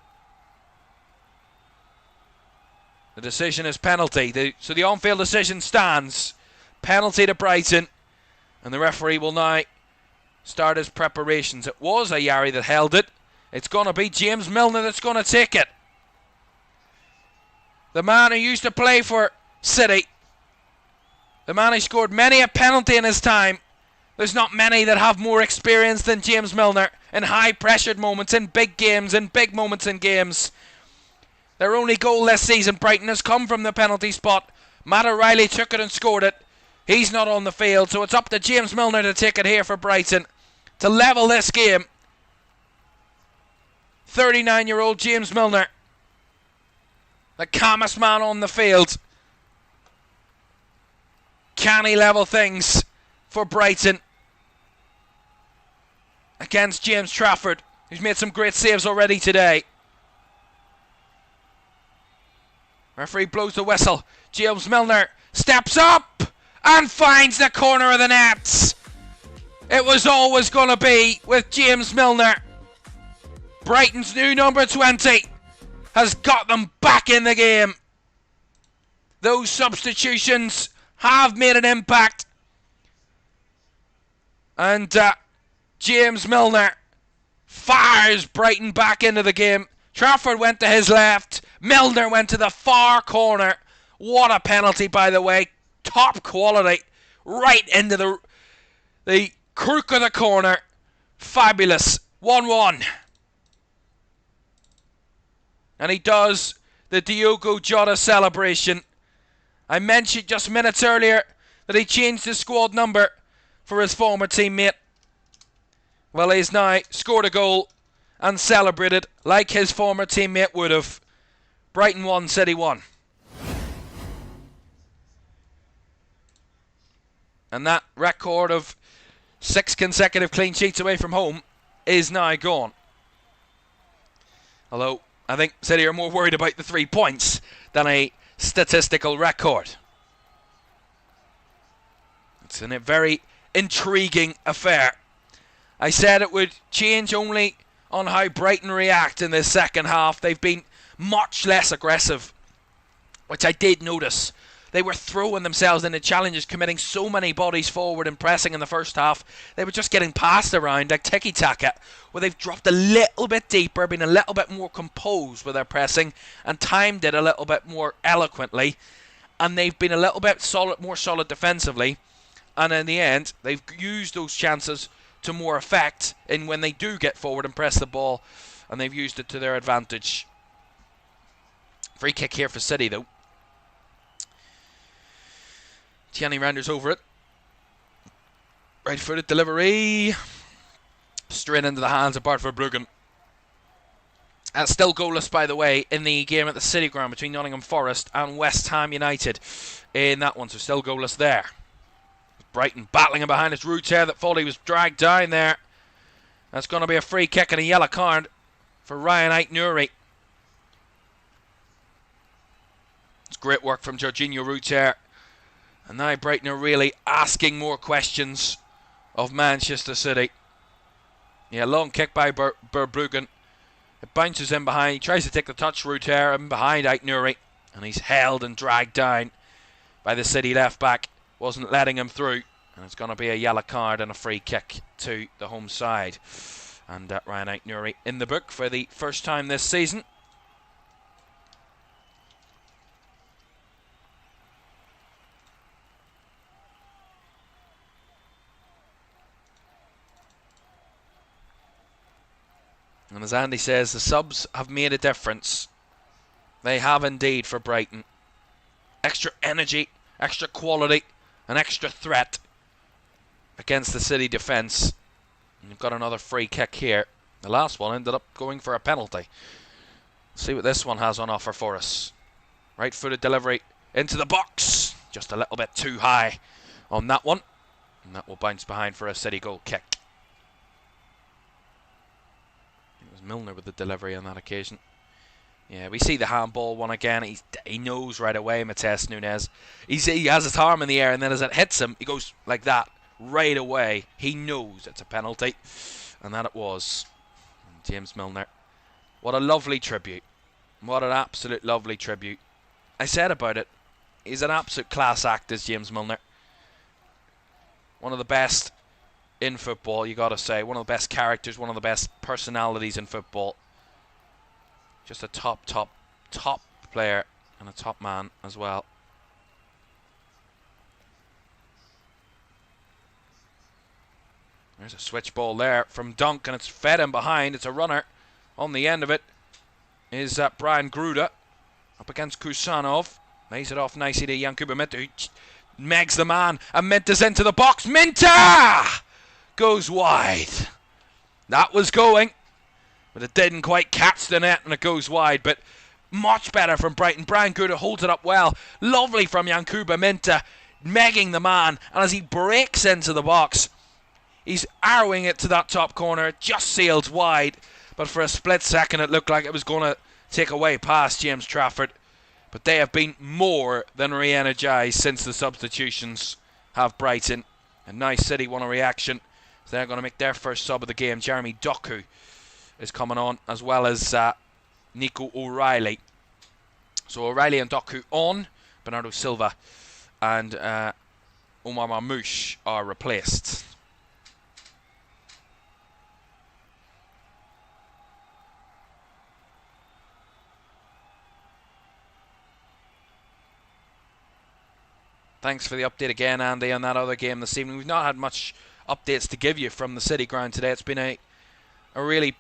the decision is penalty. So the on-field decision stands. Penalty to Brighton. And the referee will now start his preparations. It was Ayari that held it. It's going to be James Milner that's going to take it. The man who used to play for City. The man who scored many a penalty in his time. There's not many that have more experience than James Milner in high-pressured moments, in big games, in big moments in games. Their only goal this season, Brighton, has come from the penalty spot. Matt O'Reilly took it and scored it. He's not on the field, so it's up to James Milner to take it here for Brighton to level this game. 39-year-old James Milner, the calmest man on the field, Can he level things for Brighton against James Trafford, who's made some great saves already today? Referee blows the whistle. James Milner steps up and finds the corner of the net. It was always going to be with James Milner. Brighton's new number 20 has got them back in the game. Those substitutions have made an impact. And James Milner fires Brighton back into the game. Trafford went to his left. Milner went to the far corner. What a penalty, by the way. Top quality. Right into the crook of the corner. Fabulous. 1-1. And he does the Diogo Jota celebration. I mentioned just minutes earlier that he changed his squad number for his former teammate. Well, he's now scored a goal and celebrated like his former teammate would have. Brighton 1, City 1. And that record of 6 consecutive clean sheets away from home is now gone. Although, I think City are more worried about the 3 points than a statistical record. It's a very intriguing affair. I said it would change only on how Brighton react in this second half. They've been much less aggressive, which I did notice. They were throwing themselves into challenges, committing so many bodies forward and pressing in the first half. They were just getting passed around like tiki-taka, where they've dropped a little bit deeper, been a little bit more composed with their pressing, and timed it a little bit more eloquently. And they've been a little bit more solid defensively. And in the end, they've used those chances to more effect in when they do get forward and press the ball, and they've used it to their advantage. Free kick here for City, though. Tierney rounders over it. Right-footed delivery. Straight into the hands of Bart Verbruggen. That's still goalless, by the way, in the game at the City Ground between Nottingham Forest and West Ham United. In that one, so still goalless there. Brighton battling him behind his roots here that thought he was dragged down there. That's going to be a free kick and a yellow card for Ryan Aït-Nouri. It's great work from Jorginho Roots here. And now Brighton are really asking more questions of Manchester City. Yeah, long kick by Verbruggen. It bounces in behind. He tries to take the touch route here and behind Aït-Nouri. And he's held and dragged down by the City left back. Wasn't letting him through. And it's going to be a yellow card and a free kick to the home side. And Ryan Aït-Nouri in the book for the first time this season. And as Andy says, the subs have made a difference. They have indeed for Brighton. Extra energy, extra quality, and extra threat against the City defence. And you've got another free kick here. The last one ended up going for a penalty. Let's see what this one has on offer for us. Right-footed delivery into the box. Just a little bit too high on that one. And that will bounce behind for a City goal kick. Milner with the delivery on that occasion. Yeah, we see the handball one again. He knows right away, Matheus Nunes. He has his arm in the air, and then as it hits him, he goes like that right away. He knows it's a penalty, and that it was. And James Milner. What a lovely tribute. What an absolute lovely tribute. I said about it, he's an absolute class act, is James Milner. One of the best in football, you gotta say. One of the best characters, one of the best personalities in football. Just a top player and a top man as well. There's a switch ball there from Dunk, and it's fed him behind. It's a runner. On the end of it is Brian Gruda up against Kusanov. Lays it off nicely to Yankuba Minta, who megs the man, and Minta's into the box. Minta! Goes wide. That was going, but it didn't quite catch the net, and it goes wide. But much better from Brighton. Brian Gruda holds it up well. Lovely from Yankuba Minta. megging the man, and as he breaks into the box, he's arrowing it to that top corner. It just sails wide, but for a split second it looked like it was going to take away past James Trafford. But they have been more than re-energised since the substitutions have Brighton. And now City want a reaction. So they're going to make their first sub of the game. Jeremy Doku is coming on, as well as Nico O'Reilly. So O'Reilly and Doku on. Bernardo Silva and Omar Marmoush are replaced. Thanks for the update again, Andy, on that other game this evening. We've not had much updates to give you from the City ground today. It's been a really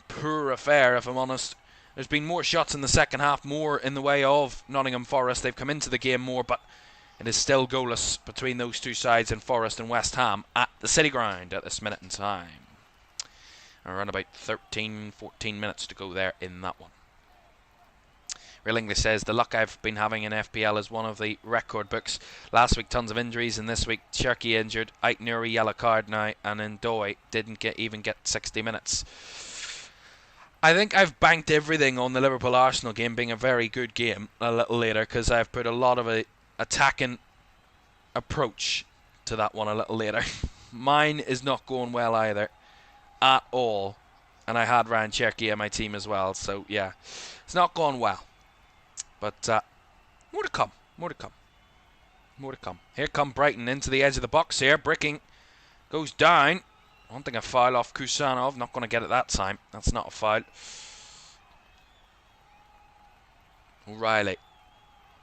poor affair, if I'm honest. There's been more shots in the second half, more in the way of Nottingham Forest. They've come into the game more, but it is still goalless between those two sides in Forest and West Ham at the City ground at this minute in time. Around about 13, 14 minutes to go there in that one. Real English says, the luck I've been having in FPL is one of the record books. Last week, tons of injuries, and this week, Cherky injured, Ait Nuri yellow card now, and Ndoye didn't even get 60 minutes. I think I've banked everything on the Liverpool-Arsenal game being a very good game a little later, because I've put a lot of a attacking approach to that one a little later. Mine is not going well either, at all, and I had Ryan Cherky in my team as well, so yeah, it's not going well. But more to come, more to come, more to come. Here come Brighton into the edge of the box here. Bricking goes down. Wanting a foul off Kusanov. Not going to get it that time. That's not a foul. O'Reilly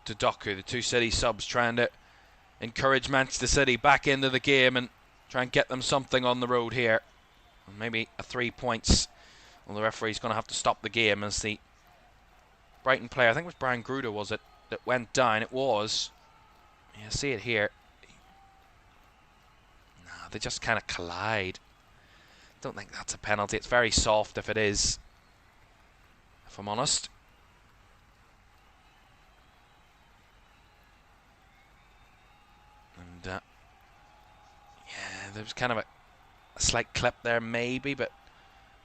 to Doku. The two City subs trying to encourage Manchester City back into the game and try and get them something on the road here. And maybe a 3 points. Well, the referee's going to have to stop the game as the Brighton player, I think it was Brian Gruder, was it, that went down. It was. Yeah, see it here. Nah, they just kind of collide. Don't think that's a penalty. It's very soft if it is, if I'm honest. And yeah, there was kind of a slight clip there maybe, but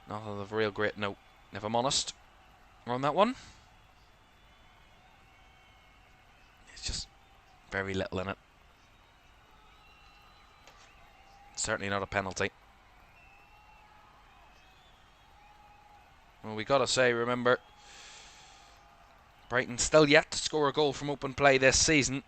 not of a real great note, if I'm honest, on that one. Just very little in it. Certainly not a penalty. Well, we got to say, remember, Brighton still yet to score a goal from open play this season.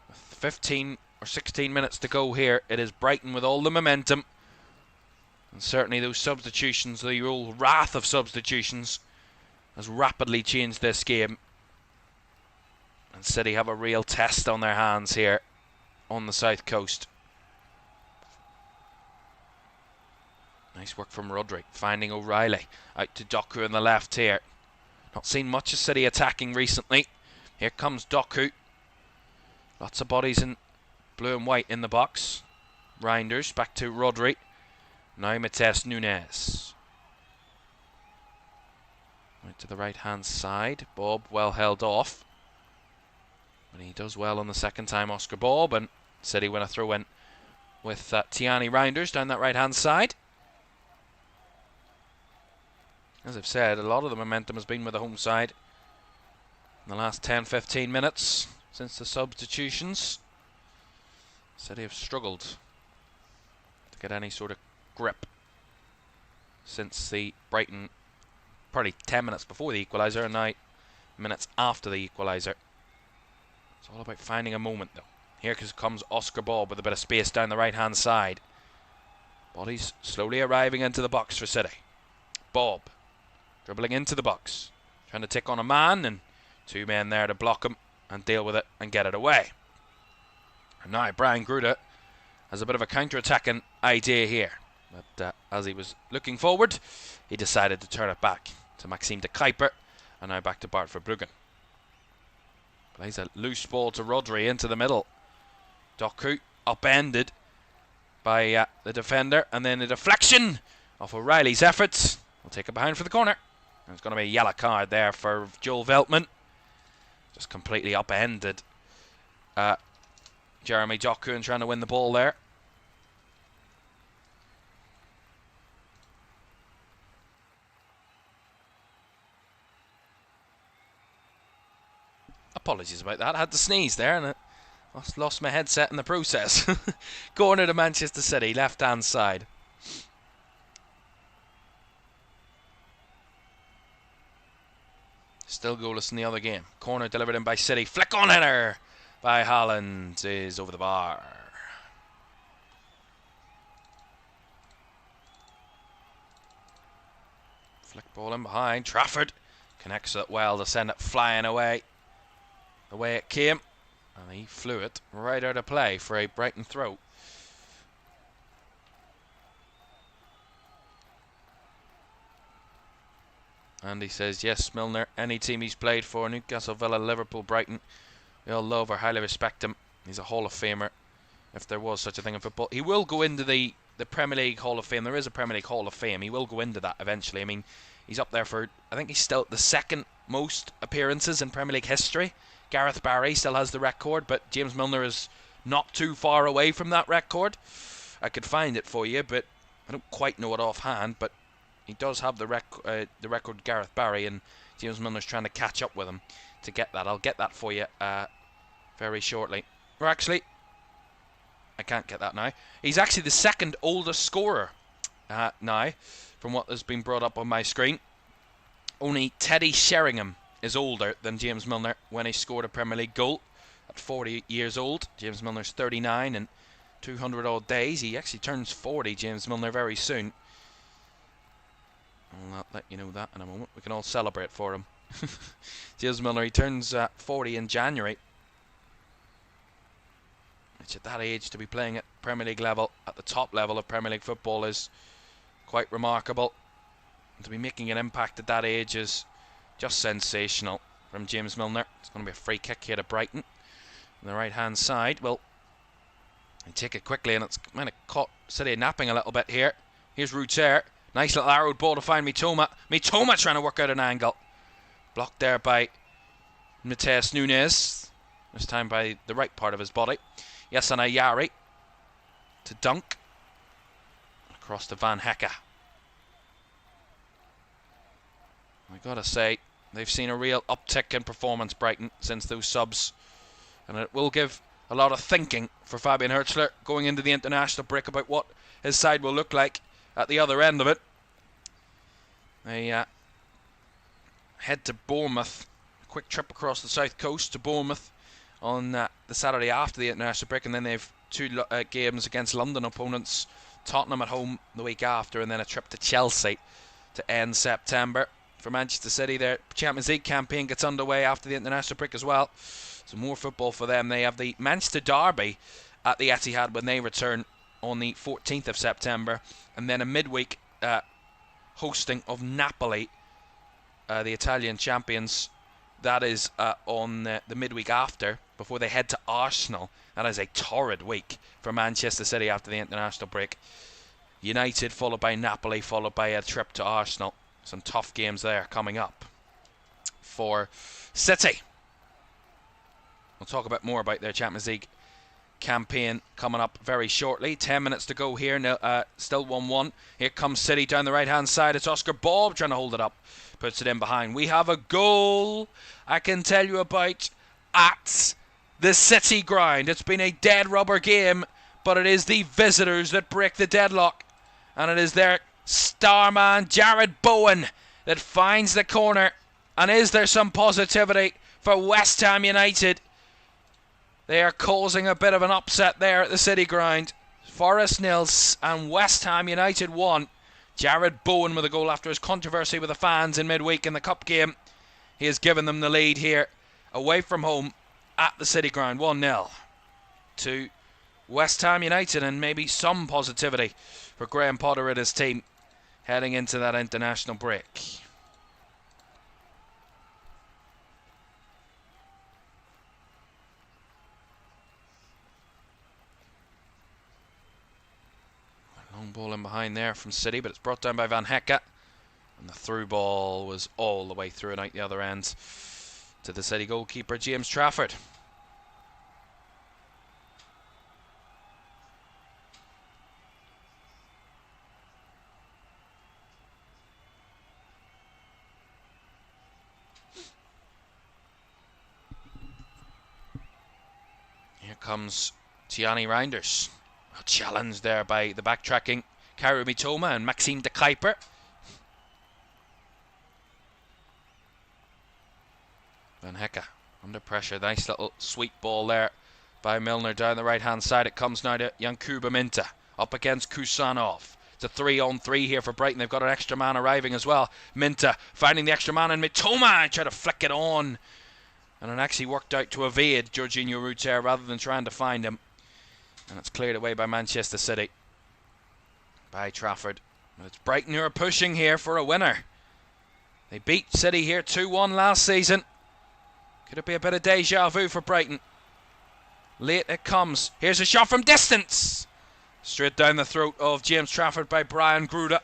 With 15 or 16 minutes to go here, it is Brighton with all the momentum. And certainly those substitutions, the old wrath of substitutions, has rapidly changed this game. And City have a real test on their hands here on the south coast. Nice work from Rodri, finding O'Reilly. Out to Doku on the left here. Not seen much of City attacking recently. Here comes Doku. Lots of bodies in blue and white in the box. Reinders back to Rodri. Now Matheus Nunes. Right to the right hand side. Bob well held off. But he does well on the second time, Oscar Bob. And City win a throw in with Tiani Reinders down that right hand side. As I've said, a lot of the momentum has been with the home side in the last 10-15 minutes since the substitutions. City have struggled to get any sort of grip since the Brighton, probably 10 minutes before the equaliser and 9 minutes after the equaliser. It's all about finding a moment though. Here comes Oscar Bob with a bit of space down the right hand side. Bodies slowly arriving into the box for City. Bob dribbling into the box, trying to take on a man, and two men there to block him and deal with it and get it away. And now Brian Gruder has a bit of a counter-attacking idea here. But as he was looking forward, he decided to turn it back to Maxime de Kuyper, and now back to Bart Verbruggen. Plays a loose ball to Rodri into the middle. Doku upended by the defender, and then the deflection of O'Reilly's efforts. We'll take it behind for the corner. There's going to be a yellow card there for Joel Veltman. Just completely upended Jeremy Jokun trying to win the ball there. Apologies about that. I had to sneeze there and I lost my headset in the process. Corner to Manchester City, left-hand side. Still goalless in the other game. Corner delivered in by City. Flick on header by Haaland is over the bar. Flick ball in behind. Trafford connects it well to send it flying away the way it came. And he flew it right out of play for a Brighton throw. And he says, yes, Milner, any team he's played for, Newcastle, Villa, Liverpool, Brighton, we all love or highly respect him. He's a Hall of Famer, if there was such a thing in football. He will go into the Premier League Hall of Fame. There is a Premier League Hall of Fame. He will go into that eventually. I mean, he's up there for, I think he's still the second most appearances in Premier League history. Gareth Barry still has the record, but James Milner is not too far away from that record. I could find it for you, but I don't quite know it offhand, but he does have the record Gareth Barry, and James Milner's trying to catch up with him to get that. I'll get that for you very shortly. Or actually, I can't get that now. He's actually the second oldest scorer now, from what has been brought up on my screen. Only Teddy Sheringham is older than James Milner when he scored a Premier League goal at 40 years old. James Milner's 39 and 200 odd days. He actually turns 40, James Milner, very soon. I'll let you know that in a moment. We can all celebrate for him. James Milner, he turns 40 in January. Which at that age, to be playing at Premier League level, at the top level of Premier League football, is quite remarkable. And to be making an impact at that age is just sensational from James Milner. It's going to be a free kick here to Brighton. On the right-hand side, well, they take it quickly, and it's kind of caught City napping a little bit here. Here's Ruter. Nice little arrowed ball to find Mitoma. Mitoma trying to work out an angle. Blocked there by Mateus Nunes. This time by the right part of his body. Yasin Ayari to Dunk. Across to Van Hecke. I gotta say, they've seen a real uptick in performance, Brighton, since those subs. And it will give a lot of thinking for Fabian Hürzeler going into the international break about what his side will look like at the other end of it. They head to Bournemouth. A quick trip across the south coast to Bournemouth on the Saturday after the international break, and then they've two games against London opponents. Tottenham at home the week after, and then a trip to Chelsea to end September. For Manchester City, their Champions League campaign gets underway after the international break as well. So more football for them. They have the Manchester Derby at the Etihad when they return on the 14th of September, and then a midweek hosting of Napoli, the Italian champions. That is on the midweek after, before they head to Arsenal. That is a torrid week for Manchester City after the international break. United followed by Napoli, followed by a trip to Arsenal. Some tough games there coming up for City. We'll talk a bit more about their Champions League campaign coming up very shortly. 10 minutes to go here. Still 1-1. Here comes City down the right-hand side. It's Oscar Bob trying to hold it up. Puts it in behind. We have a goal I can tell you about at the City ground. It's been a dead rubber game, but it is the visitors that break the deadlock. And it is their star man, Jared Bowen, that finds the corner. And is there some positivity for West Ham United? They are causing a bit of an upset there at the City ground. Forest 0 and West Ham United 1. Jared Bowen with a goal after his controversy with the fans in midweek in the cup game. He has given them the lead here away from home at the City ground. 1-0 to West Ham United, and maybe some positivity for Graham Potter and his team heading into that international break. Long ball in behind there from City, but it's brought down by Van Hecke. And the through ball was all the way through and out the other end to the City goalkeeper, James Trafford. Here comes Tiani Reinders. Challenged there by the backtracking Kaoru Mitoma and Maxime de Kuiper. Van Hecke under pressure. Nice little sweet ball there by Milner down the right hand side. It comes now to Yankuba Minta up against Kusanov. It's a 3-on-3 here for Brighton. They've got an extra man arriving as well. Minta finding the extra man, and Mitoma try to flick it on, and it actually worked out to evade Jorginho Rutter rather than trying to find him. And it's cleared away by Manchester City, by Trafford. But it's Brighton who are pushing here for a winner. They beat City here 2-1 last season. Could it be a bit of deja vu for Brighton? Late it comes. Here's a shot from distance. Straight down the throat of James Trafford by Brian Gruda.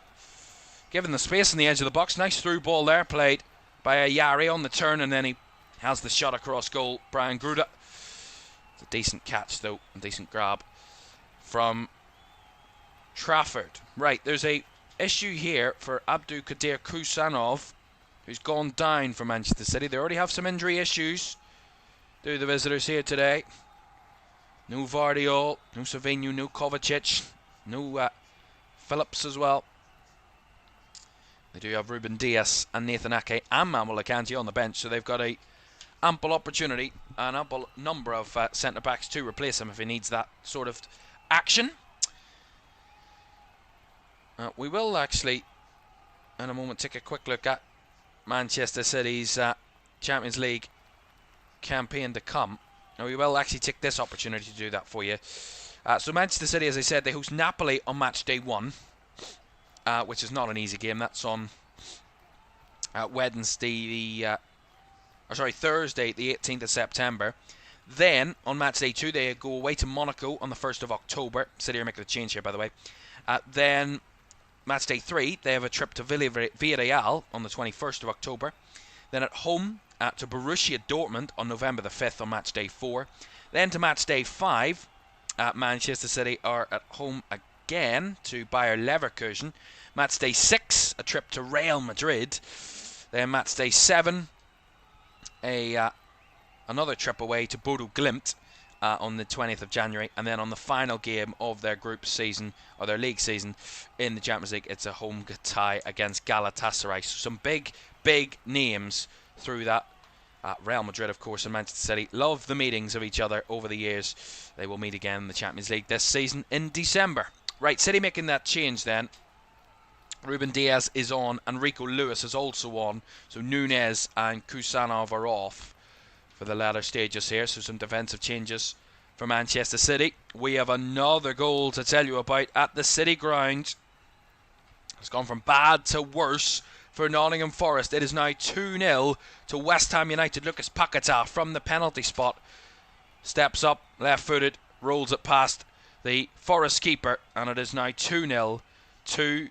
Given the space on the edge of the box. Nice through ball there played by Yari on the turn, and then he has the shot across goal. Brian Gruda. It's a decent catch though, a decent grab from Trafford. Right, there's a issue here for Abdul Kadir Kusanov, who's gone down for Manchester City. They already have some injury issues, do the visitors here today. No Vardiol, no Savinho, no Kovacic, no Phillips as well. They do have Ruben Dias and Nathan Ake and Manuel Akanji on the bench, so they've got a ample opportunity, an ample number of centre-backs to replace him if he needs that sort of action. We will actually, in a moment, take a quick look at Manchester City's Champions League campaign to come. Now, we will actually take this opportunity to do that for you. So Manchester City, as I said, they host Napoli on match day 1, which is not an easy game. That's on Thursday, the 18th of September. Then, on match day 2, they go away to Monaco on the 1st of October. City are making a change here, by the way. Then, match day 3, they have a trip to Villarreal on the 21st of October. Then at home to Borussia Dortmund on November the 5th on match day 4. Then to match day 5, Manchester City are at home again to Bayer Leverkusen. Match day 6, a trip to Real Madrid. Then match day 7, another trip away to Bodo Glimt on the 20th of January. And then on the final game of their group season, or their league season in the Champions League, it's a home tie against Galatasaray. So some big names through that. Real Madrid, of course, and Manchester City love the meetings of each other over the years. They will meet again in the Champions League this season in December. Right, City making that change then. Ruben Dias is on, and Rico Lewis is also on. So Nunez and Kusanov are off for the latter stages here. So some defensive changes for Manchester City. We have another goal to tell you about at the City ground. It's gone from bad to worse for Nottingham Forest. It is now 2-0 to West Ham United. Lucas Paquetá from the penalty spot steps up, left-footed, rolls it past the Forest keeper, and it is now 2-0 to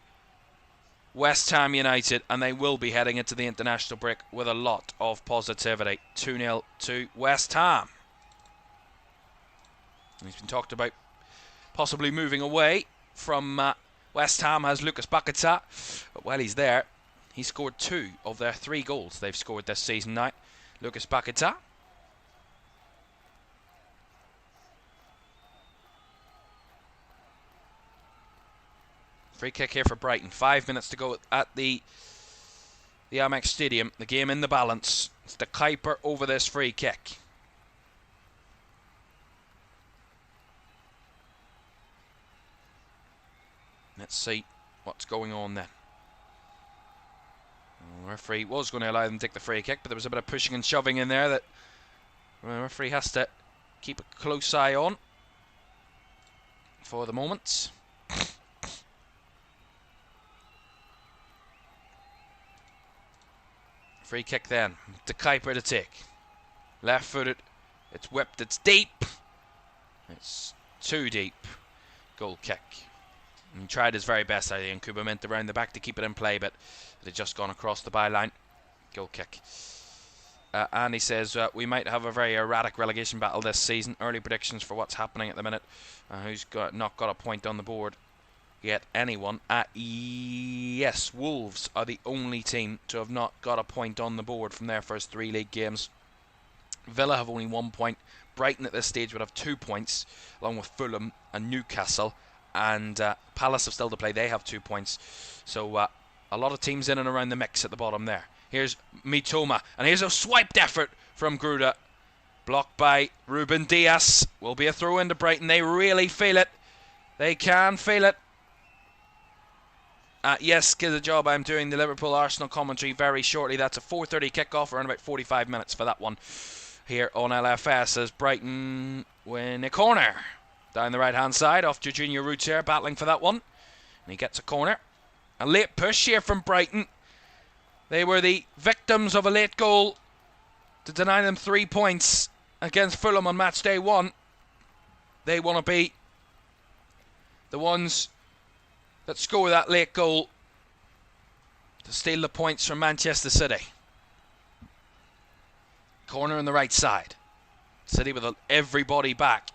West Ham United, and they will be heading into the international break with a lot of positivity. 2-0 to West Ham. He's been talked about possibly moving away from West Ham, has Lucas Paquetá, but while he's there, he scored 2 of their 3 goals they've scored this season now. Lucas Paquetá. Free kick here for Brighton. 5 minutes to go at the Amex Stadium. The game in the balance. It's the Kuiper over this free kick. Let's see what's going on then. The referee was going to allow them to take the free kick, but there was a bit of pushing and shoving in there that the referee has to keep a close eye on for the moment. Free kick then. De Kuiper to take. Left footed. It's whipped. It's deep. It's too deep. Goal kick. He tried his very best, I think, Kuba Mint around the back to keep it in play, but it had just gone across the byline. Goal kick. And he says, we might have a very erratic relegation battle this season. Early predictions for what's happening at the minute. Who's not got a point on the board yet? Anyone? Yes, Wolves are the only team to have not got a point on the board from their first 3 league games. Villa have only 1 point. Brighton at this stage would have 2 points, along with Fulham and Newcastle. And Palace have still to play. They have 2 points. So a lot of teams in and around the mix at the bottom there. Here's Mitoma, and here's a swiped effort from Gruda. Blocked by Ruben Diaz. Will be a throw into Brighton. They really feel it. They can feel it. Yes, good job. I'm doing the Liverpool-Arsenal commentary very shortly. That's a 4:30 kickoff, around about 45 minutes for that one here on LFS, as Brighton win a corner. Down the right-hand side, off Jorginho Rutter, battling for that one. And he gets a corner. A late push here from Brighton. They were the victims of a late goal to deny them 3 points against Fulham on match day 1. They want to be the ones that score that late goal to steal the points from Manchester City. Corner on the right side. City with everybody back.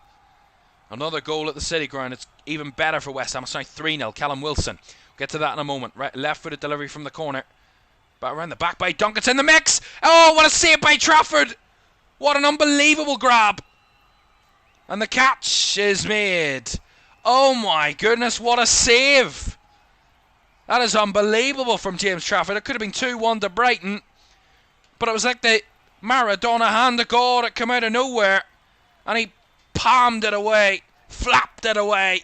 Another goal at the City ground. It's even better for West Ham. It's now 3-0. Callum Wilson. We'll get to that in a moment. Right, left-footed delivery from the corner. But around the back by Duncan's in the mix. Oh, what a save by Trafford. What an unbelievable grab. And the catch is made. Oh my goodness, what a save. That is unbelievable from James Trafford. It could have been 2-1 to Brighton. But it was like the Maradona hand of God. It came out of nowhere. And he palmed it away. Flapped it away.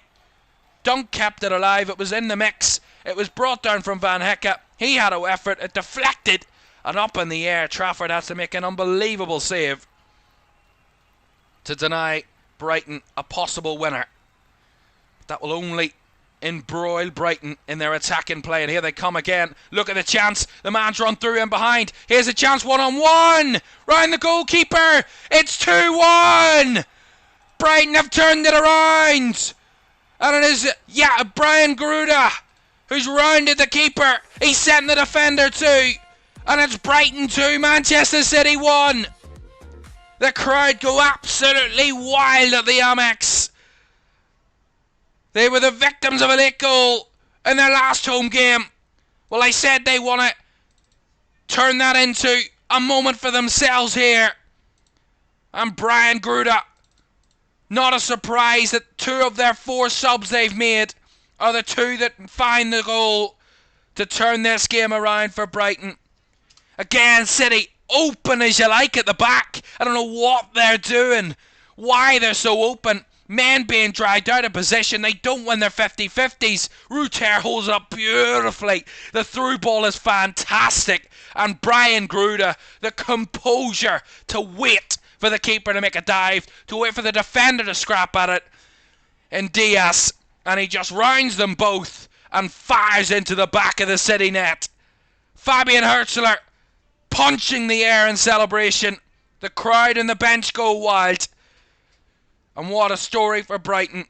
Dunk kept it alive. It was in the mix. It was brought down from Van Hecke. He had an effort. It deflected. And up in the air, Trafford has to make an unbelievable save to deny Brighton a possible winner. That will only embroil Brighton in their attacking play. And here they come again. Look at the chance. The man's run through in behind. Here's a chance, 1-on-1. Round the goalkeeper. It's 2-1. Brighton have turned it around. And it is, Brian Gruda who's rounded the keeper. He's sent the defender too. And it's Brighton 2, Manchester City 1. The crowd go absolutely wild at the Amex. They were the victims of a late goal in their last home game. Well, I said they want to turn that into a moment for themselves here. And Brian Gruda, not a surprise that 2 of their 4 subs they've made are the 2 that find the goal to turn this game around for Brighton. Again, City open as you like at the back. I don't know what they're doing, why they're so open. Men being dragged out of position. They don't win their 50-50s. Rutter holds it up beautifully. The through ball is fantastic. And Brian Gruda, the composure to wait for the keeper to make a dive, to wait for the defender to scrap at it. And Diaz, and he just rounds them both and fires into the back of the City net. Fabian Hürzeler punching the air in celebration. The crowd and the bench go wild. And what a story for Brighton.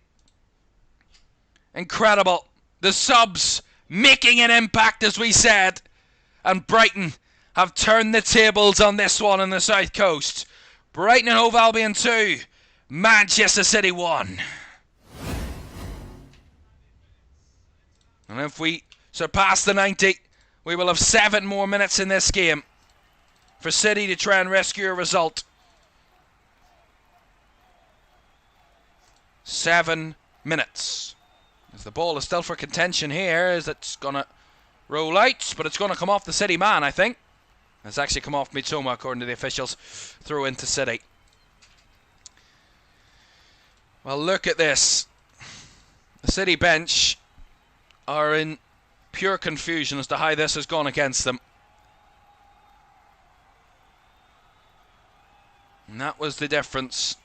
Incredible. The subs making an impact, as we said. And Brighton have turned the tables on this one on the South Coast. Brighton and Hove Albion 2, Manchester City 1. And if we surpass the 90, we will have 7 more minutes in this game for City to try and rescue a result. 7 minutes. As the ball is still for contention here, as it's going to roll out, but it's going to come off the City man, I think. It's actually come off Mitoma, according to the officials. Throw into City. Well, look at this. The City bench are in pure confusion as to how this has gone against them. And that was the difference.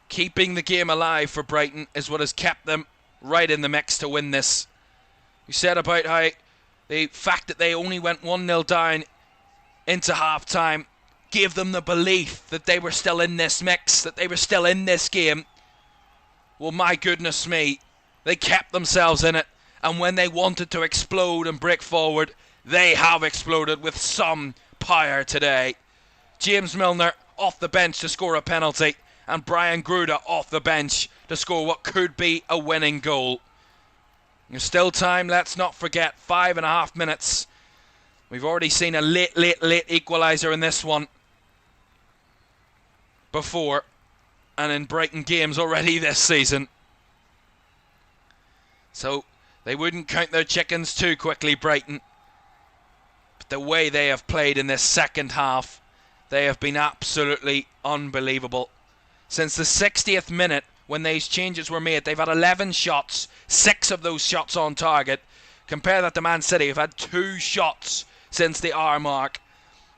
Keeping the game alive for Brighton is what has kept them right in the mix to win this. We said about how the fact that they only went 1-0 down into half-time gave them the belief that they were still in this mix, that they were still in this game. Well, my goodness me, They kept themselves in it, and when they wanted to explode and break forward, they have exploded with some power today. James Milner off the bench to score a penalty, and Brian Gruda off the bench to score what could be a winning goal. There's still time, let's not forget, 5.5 minutes. We've already seen a late equaliser in this one before, and in Brighton games already this season. So they wouldn't count their chickens too quickly, Brighton. But the way they have played in this second half, they have been absolutely unbelievable. Since the 60th minute, when these changes were made, they've had 11 shots, 6 of those shots on target. Compare that to Man City, who've had 2 shots since the hour mark.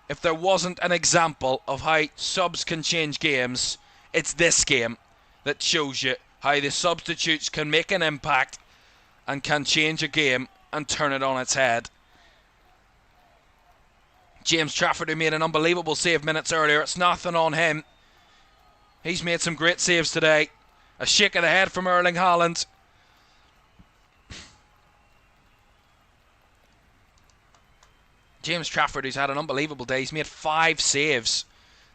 If there wasn't an example of how subs can change games, it's this game that shows you how the substitutes can make an impact and can change a game and turn it on its head. James Trafford, who made an unbelievable save minutes earlier, it's nothing on him. He's made some great saves today. A shake of the head from Erling Haaland. James Trafford, who's had an unbelievable day, he's made 5 saves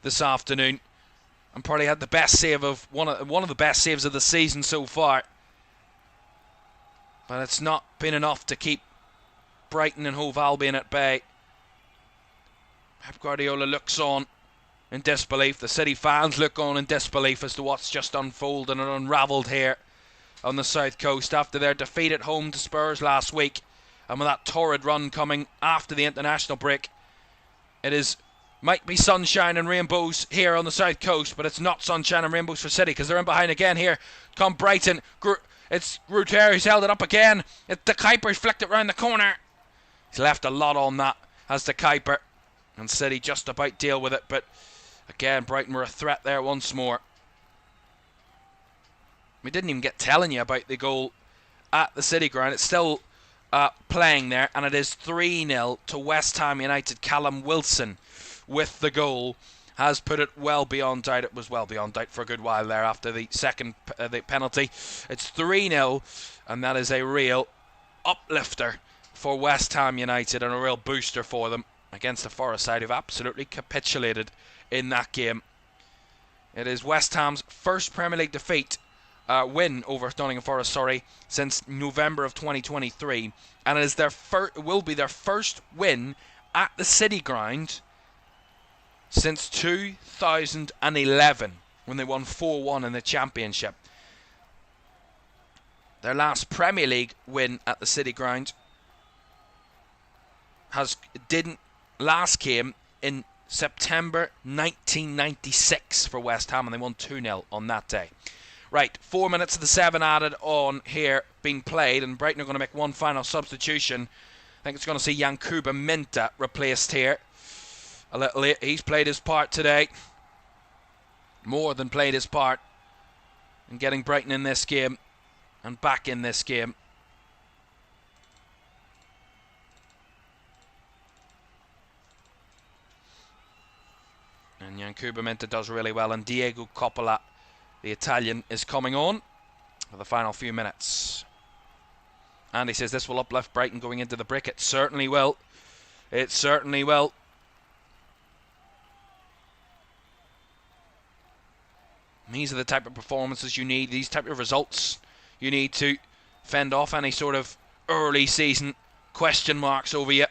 this afternoon, and probably had the best save of one of the best saves of the season so far. But it's not been enough to keep Brighton and Hove Albion at bay. Pep Guardiola looks on in disbelief. The City fans look on in disbelief as to what's just unfolded and unravelled here on the South Coast after their defeat at home to Spurs last week. And with that torrid run coming after the international break, it might be sunshine and rainbows here on the South Coast, but it's not sunshine and rainbows for City because they're in behind again here. Come Brighton. It's Ruter who's held it up again. The Kuiper's flicked it round the corner. He's left a lot on that, has the Kuiper. And City just about deal with it, but again, Brighton were a threat there once more. We didn't even get telling you about the goal at the City ground. It's still playing there, and it is 3-0 to West Ham United. Callum Wilson with the goal has put it well beyond doubt. It was well beyond doubt for a good while there after the second the penalty. It's 3-0, and that is a real uplifter for West Ham United and a real booster for them against the Forest side who've absolutely capitulated in that game. It is West Ham's first Premier League defeat, win over Nottingham Forest, since November of 2023, and it is will be their first win at the City ground since 2011, when they won 4-1 in the Championship. Their last Premier League win at the City ground came in September 1996 for West Ham, and they won 2-0 on that day. Right, 4 minutes of the 7 added on here being played, and Brighton are going to make one final substitution. I think it's going to see Yankuba Minta replaced here. A little late. He's played his part today. More than played his part in getting Brighton in this game and back in this game. And Yankuba Minta does really well, and Diego Coppola, the Italian, is coming on for the final few minutes. And he says this will uplift Brighton going into the break. It certainly will. It certainly will. These are the type of performances you need, these type of results you need to fend off any sort of early season question marks over you.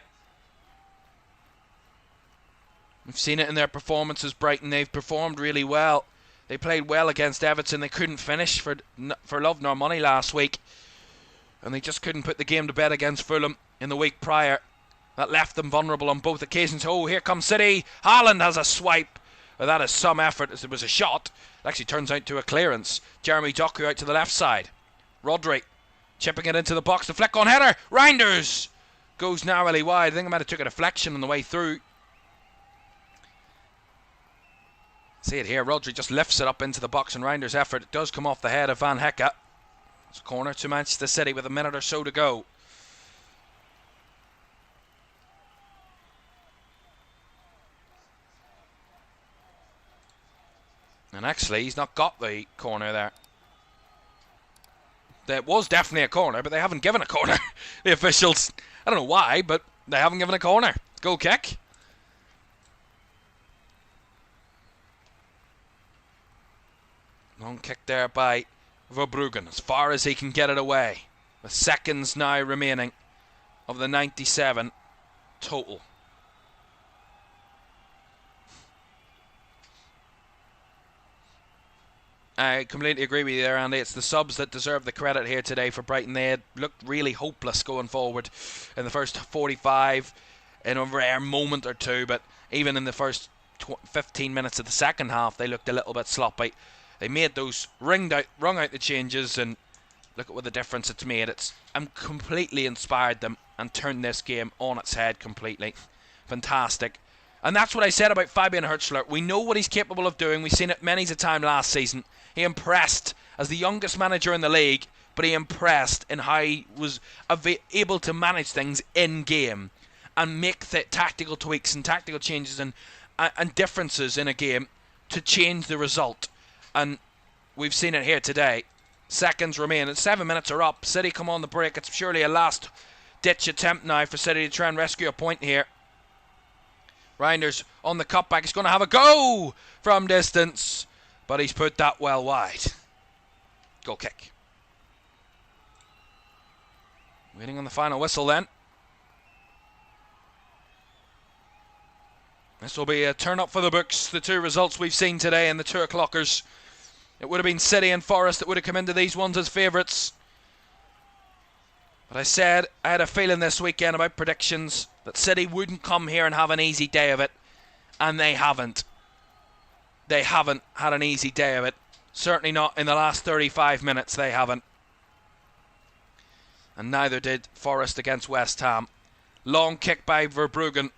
We've seen it in their performances, Brighton. They've performed really well. They played well against Everton. They couldn't finish for love nor money last week. And they just couldn't put the game to bed against Fulham in the week prior. That left them vulnerable on both occasions. Oh, here comes City. Haaland has a swipe. Well, that is some effort, as it was a shot. It actually turns out to a clearance. Jeremy Doku out to the left side. Rodri chipping it into the box. The flick on header. Reinders goes narrowly wide. I think I might have took a deflection on the way through. See it here. Rodri just lifts it up into the box, and Reinders' effort, it does come off the head of Van Hecke. It's a corner to Manchester City with a minute or so to go. And actually, he's not got the corner there. That was definitely a corner, but they haven't given a corner. The officials, I don't know why, but they haven't given a corner. Goal kick. Long kick there by Verbruggen, as far as he can get it away. With seconds now remaining of the 97 total. I completely agree with you there, Andy. It's the subs that deserve the credit here today for Brighton. They had looked really hopeless going forward in the first 45, in a rare moment or two, but even in the first 15 minutes of the second half, they looked a little bit sloppy. They made those, wrung out the changes, and look at what the difference it's made. It's completely inspired them and turned this game on its head completely. Fantastic. And that's what I said about Fabian Hürzeler. We know what he's capable of doing. We've seen it many a time last season. He impressed as the youngest manager in the league, but he impressed in how he was able to manage things in-game and make the tactical tweaks and tactical changes and differences in a game to change the result. And we've seen it here today. Seconds remain, and 7 minutes are up. City come on the break. It's surely a last-ditch attempt now for City to try and rescue a point here. Reinders on the cutback. He's going to have a go from distance, but he's put that well wide. Goal kick. Waiting on the final whistle then. This will be a turn up for the books. The two results we've seen today in the 2 o'clockers. It would have been City and Forest that would have come into these ones as favourites. But I said I had a feeling this weekend about predictions that City wouldn't come here and have an easy day of it. And they haven't. They haven't had an easy day of it. Certainly not in the last 35 minutes, they haven't. And neither did Forest against West Ham. Long kick by Verbruggen.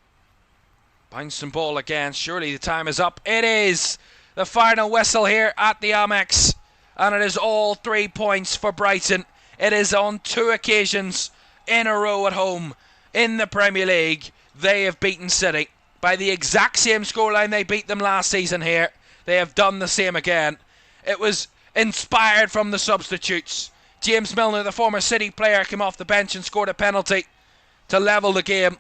Bouncing ball again. Surely the time is up. It is! The final whistle here at the Amex. And it is all 3 points for Brighton. It is on 2 occasions in a row at home in the Premier League. They have beaten City by the exact same scoreline they beat them last season here. They have done the same again. It was inspired from the substitutes. James Milner, the former City player, came off the bench and scored a penalty to level the game.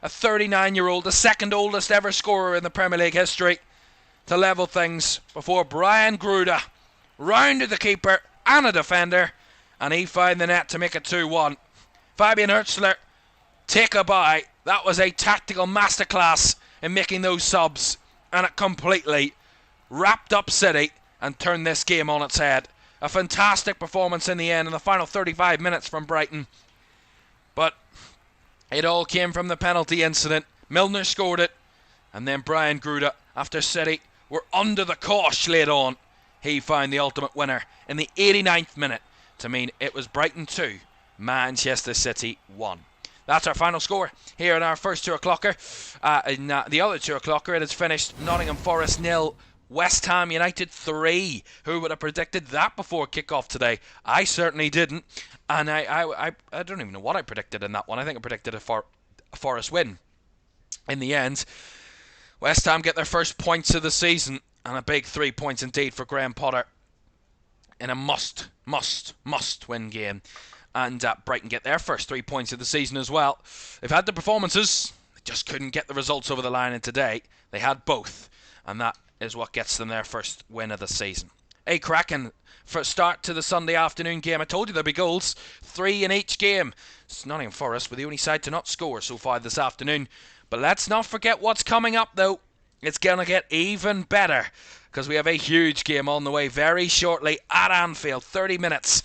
A 39-year-old, the second oldest ever scorer in the Premier League history, to level things before Brian Gruda rounded the keeper and a defender, and he found the net to make it 2-1. Fabian Hürzeler, take a bow. That was a tactical masterclass in making those subs, and it completely wrapped up City and turned this game on its head. A fantastic performance in the end in the final 35 minutes from Brighton. But it all came from the penalty incident. Milner scored it, and then Brian Gruda, after City were under the cosh laid on, he found the ultimate winner in the 89th minute to mean it was Brighton 2, Manchester City 1. That's our final score here in our first 2 o'clocker. In the other 2 o'clocker, it has finished Nottingham Forest 0, West Ham United 3. Who would have predicted that before kickoff today? I certainly didn't. And I don't even know what I predicted in that one. I think I predicted a Forest win. In the end, West Ham get their first points of the season, and a big 3 points indeed for Graham Potter in a must win game. And Brighton get their first 3 points of the season as well. They've had the performances, they just couldn't get the results over the line, and today they had both, and that is what gets them their first win of the season. A cracking for start to the Sunday afternoon game. I told you there'd be goals, 3 in each game. It's Nottingham Forest were the only side to not score so far this afternoon. But let's not forget what's coming up though. It's going to get even better, because we have a huge game on the way very shortly at Anfield. 30 minutes.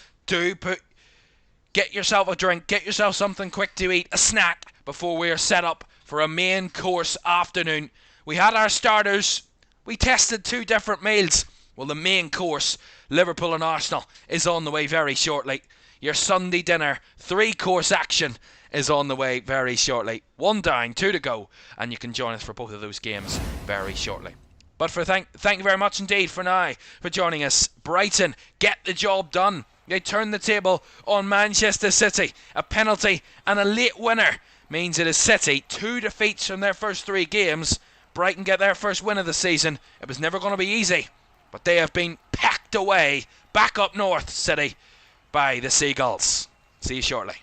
Get yourself a drink, get yourself something quick to eat, a snack, before we are set up for a main course afternoon. We had our starters. We tested 2 different meals. Well, the main course, Liverpool and Arsenal, is on the way very shortly. Your Sunday dinner, 3-course action, is on the way very shortly. 1 down, 2 to go, and you can join us for both of those games very shortly. But thank you very much indeed for now for joining us. Brighton get the job done. They turn the table on Manchester City. A penalty and a late winner means it is City 2 defeats from their first 3 games. Brighton get their first win of the season. It was never going to be easy, but they have been packed away back up north, City, by the Seagulls. See you shortly.